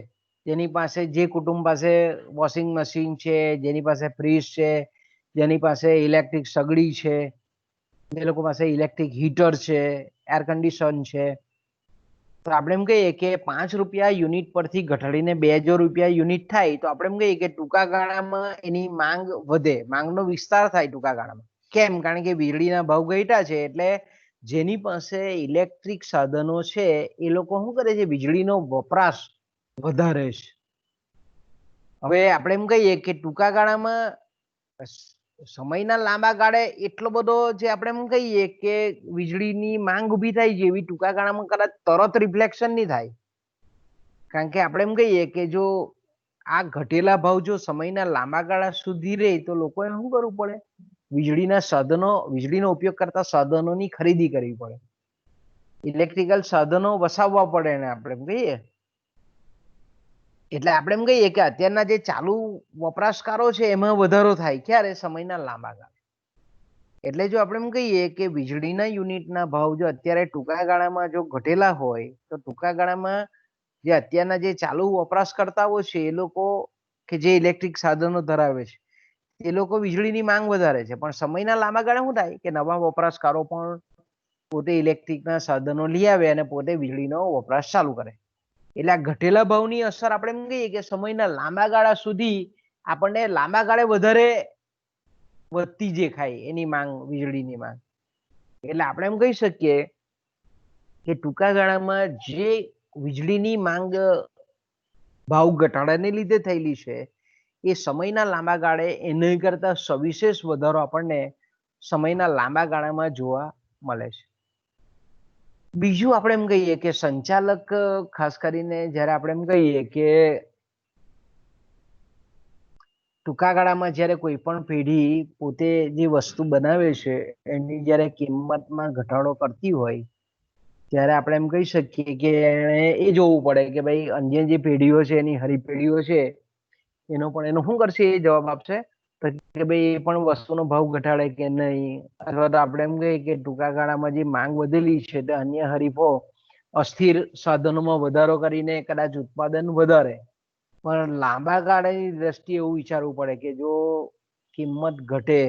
જેની પાસે, જે કુટુંબ પાસે વોશિંગ મશીન છે, જેની પાસે ફ્રીજ છે, જેની પાસે ઇલેક્ટ્રિક સગડી છે, જે લોકો પાસે ઇલેક્ટ્રિક હીટર છે, એર કન્ડિશન છે, તો આપણે એમ કહીએ કે 5 રૂપિયા યુનિટ પરથી ઘટાડીને 2 રૂપિયા યુનિટ થાય તો આપણે એમ કહીએ કે ટૂંકા ગાળામાં એની માંગ વધે, માંગનો વિસ્તાર થાય ટૂંકા ગાળામાં. કેમ? કારણ કે વીજળીના ભાવ ઘટ્યા છે એટલે જેની પાસે ઇલેક્ટ્રિક સાધનો છે એ લોકો શું કરે છે, વીજળીનો વપરાશ વધારે છે. હવે આપણે એમ કહીએ કે ટૂંકા ગાળામાં, સમયના લાંબા ગાળે એટલો બધો જે આપણે એમ કહીએ કે વીજળીની માંગ ઊભી થાય છે એવી ટૂંકા ગાળામાં કદાચ તરત રિફ્લેક્શન નહીં થાય. કારણ કે આપણે એમ કહીએ કે જો આ ઘટેલા ભાવ જો સમયના લાંબા ગાળા સુધી રહે તો લોકોએ શું કરવું પડે, વીજળીના સાધનો, વીજળીનો ઉપયોગ કરતા સાધનોની ખરીદી કરવી પડે, ઇલેક્ટ્રિકલ સાધનો વસાવવા પડે ને આપણે એમ કહીએ. એટલે આપણે એમ કહીએ કે અત્યારના જે ચાલુ વપરાશકારો છે એમાં વધારો થાય. ક્યારે? સમયના લાંબા ગાળે. એટલે જો આપણે એમ કહીએ કે વીજળીના યુનિટના ભાવ જો અત્યારે ટૂંકા ગાળામાં જો ઘટેલા હોય તો ટૂંકા ગાળામાં જે અત્યારના જે ચાલુ વપરાશકર્તાઓ છે એ લોકો કે જે ઇલેક્ટ્રિક સાધનો ધરાવે છે એ લોકો વીજળીની માંગ વધારે છે, પણ સમયના લાંબા ગાળે શું થાય કે નવા વપરાશકારો પણ પોતે ઇલેક્ટ્રિકના સાધનો લઈ આવે અને પોતે વીજળીનો વપરાશ ચાલુ કરે. એટલે આ ઘટેલા ભાવની અસર આપણે એમ કહીએ કે સમયના લાંબા ગાળા સુધી આપણને લાંબા ગાળે વધારે વધતી દેખાય એની માંગ, વીજળીની માંગ. એટલે આપણે એમ કહી શકીએ કે ટૂંકા ગાળામાં જે વીજળીની માંગ ભાવ ઘટાડાને લીધે થયેલી છે એ સમયના લાંબા ગાળે એના કરતા સવિશેષ વધારો આપણને સમયના લાંબા ગાળામાં જોવા મળે છે. બીજું આપણે એમ કહીએ કે સંચાલક, ખાસ કરીને જ્યારે આપણે એમ કહીએ કે ટૂંકા ગાળામાં જ્યારે કોઈ પણ પેઢી પોતે જે વસ્તુ બનાવે છે એની જ્યારે કિંમતમાં ઘટાડો કરતી હોય ત્યારે આપણે એમ કહી શકીએ કે એણે એ જોવું પડે કે ભાઈ અન્ય જે પેઢીઓ છે, એની હરી પેઢીઓ છે, એનો પણ એનો શું કરશે, એ જવાબ આપશે કે ભાઈ એ પણ વસ્તુનો ભાવ ઘટાડે કે નહીં. અથવા તો આપણે એમ કહીએ કે ટૂંકા ગાળામાં જે માંગ વધેલી છે તે અન્ય હરીફો અસ્થિર સાધનોમાં વધારો કરીને કદાચ ઉત્પાદન વધારે, પણ લાંબા ગાળાની દ્રષ્ટિએ એવું વિચારવું પડે કે જો કિંમત ઘટે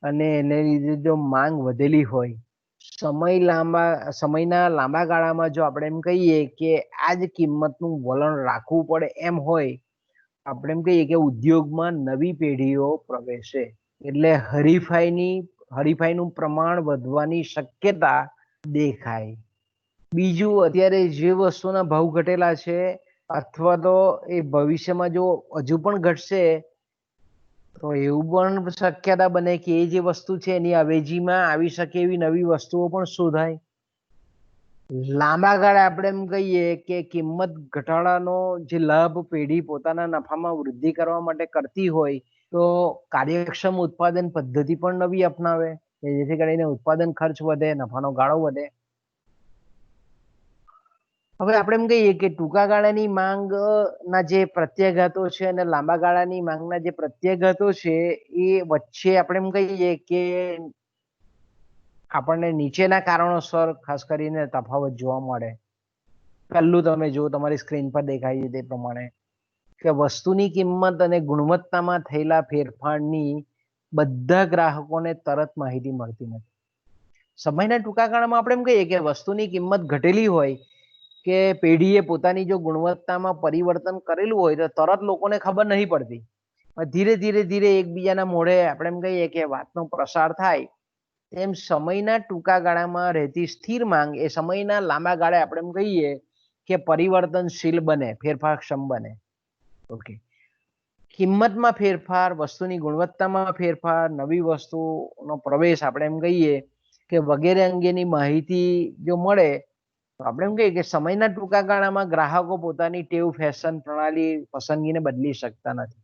અને એને લીધે જો માંગ વધેલી હોય, સમયના લાંબા ગાળામાં જો આપણે એમ કહીએ કે આ જ કિંમતનું વલણ રાખવું પડે એમ હોય, આપણે એમ કહીએ કે ઉદ્યોગમાં નવી પેઢીઓ પ્રવેશે એટલે હરીફાઈનું પ્રમાણ વધવાની શક્યતા દેખાય. બીજું, અત્યારે જે વસ્તુના ભાવ ઘટેલા છે અથવા તો એ ભવિષ્યમાં જો હજુ પણ ઘટશે તો એવું પણ શક્યતા બને કે એ જે વસ્તુ છે એની અવેજીમાં આવી શકે એવી નવી વસ્તુઓ પણ શોધાય. લાંબા ગાળે આપણે એમ કહીએ કે કિંમત ઘટાડાનો જે લાભ પેઢી પોતાના નફામાં વૃદ્ધિ કરવા માટે કરતી હોય તો કાર્યક્ષમ ઉત્પાદન પદ્ધતિ પણ નવી અપનાવે, જેથી કરીને ઉત્પાદન ખર્ચ વધે, નફાનો ગાળો વધે. હવે આપણે એમ કહીએ કે ટૂંકા ગાળાની માંગના જે પ્રત્યાઘાતો છે અને લાંબા ગાળાની માંગના જે પ્રત્યાઘાતો છે એ વચ્ચે આપણે એમ કહીએ કે આપણને નીચેના કારણોસર ખાસ કરીને તફાવત જોવા મળે. પહેલું તમે જો તમારી સ્ક્રીન પર દેખાય છે તે પ્રમાણે કે વસ્તુની કિંમત અને ગુણવત્તામાં થયેલા ફેરફારની બધા ગ્રાહકોને તરત માહિતી મળતી નથી. સમયના ટૂંકા ગાળામાં આપણે એમ કહીએ કે વસ્તુની કિંમત ઘટેલી હોય કે પેઢીએ પોતાની જો ગુણવત્તામાં પરિવર્તન કરેલું હોય તો તરત લોકોને ખબર નહીં પડતી. ધીરે ધીરે ધીરે એકબીજાના મોઢે આપણે એમ કહીએ કે વાતનો પ્રસાર થાય, તેમ સમયના ટૂંકા ગાળામાં રહેતી સ્થિર માંગ એ સમયના લાંબા ગાળે આપણે એમ કહીએ કે પરિવર્તનશીલ બને, ફેરફારક્ષમ બને. ઓકે, કિંમતમાં ફેરફાર, વસ્તુની ગુણવત્તામાં ફેરફાર, નવી વસ્તુનો પ્રવેશ આપણે એમ કહીએ કે વગેરે અંગેની માહિતી જો મળે તો આપણે એમ કહીએ કે સમયના ટૂંકા ગાળામાં ગ્રાહકો પોતાની ટેવ, ફેશન, પ્રણાલી, પસંદગીને બદલી શકતા નથી.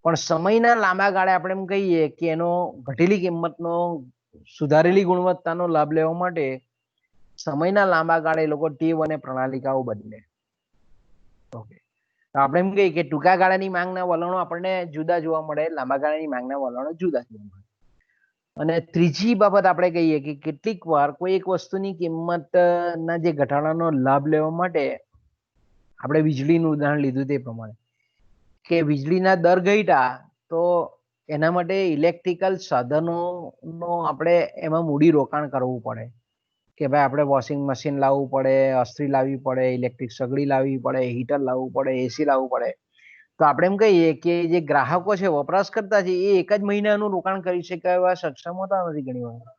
પણ સમયના લાંબા ગાળે આપણે એમ કહીએ કે એનો ઘટેલી કિંમતનો સુધારેલી ગુણવત્તાનો લાભ લેવા માટે સમયના લાંબા ગાળે એ લોકો ટેવ અને પ્રણાલિકાઓ બદલે. ઓકે, તો આપણે એમ કહીએ કે ટૂંકા ગાળાની માંગના વલણો આપણને જુદા જોવા મળે, લાંબા ગાળાની માંગના વલણો જુદા જોવા મળે. અને ત્રીજી બાબત આપણે કહીએ કે કેટલીક વાર કોઈ એક વસ્તુની કિંમતના જે ઘટાડાનો લાભ લેવા માટે આપણે વીજળીનું ઉદાહરણ લીધું તે પ્રમાણે કે વીજળીના દર ઘટ્યા તો એના માટે ઇલેક્ટ્રિકલ સાધનોનો આપણે એમાં મૂડી રોકાણ કરવું પડે કે ભાઈ આપણે વોશિંગ મશીન લાવવું પડે, અસ્ત્રી લાવવી પડે, ઇલેક્ટ્રિક સગડી લાવવી પડે, હીટર લાવવું પડે, એસી લાવવું પડે. તો આપણે એમ કહીએ કે જે ગ્રાહકો છે, વપરાશકર્તા છે, એ એક જ મહિનાનું રોકાણ કરી શકે એવા સક્ષમ હોતા નથી ઘણી વાર.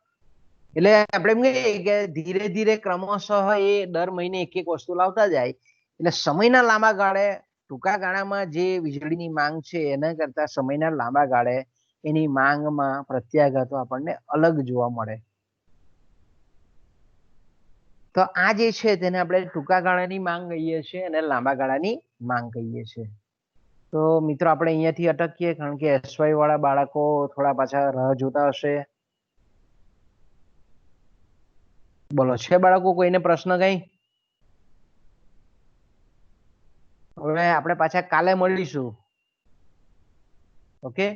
એટલે આપણે એમ કહીએ કે ધીરે ધીરે ક્રમશઃ એ દર મહિને એક એક વસ્તુ લાવતા જાય. એટલે સમયના લાંબા ગાળે ટૂંકા ગાળામાં જે વીજળીની માંગ છે એના કરતા સમયના લાંબા ગાળે એની માંગમાં પ્રત્યાઘાતો આપણને અલગ જોવા મળે. તો આ જે છે તેને આપણે ટૂંકા ગાળાની માંગ કહીએ છીએ અને લાંબા ગાળાની માંગ કહીએ છીએ. તો મિત્રો આપણે અહીંયાથી અટકીએ કારણ કે એસવાય વાળા બાળકો થોડા પાછા રાહ જોતા હશે. બોલો, છે બાળકો કોઈને પ્રશ્ન કઈ? હવે આપણે પાછા કાલે મળીશું. ઓકે.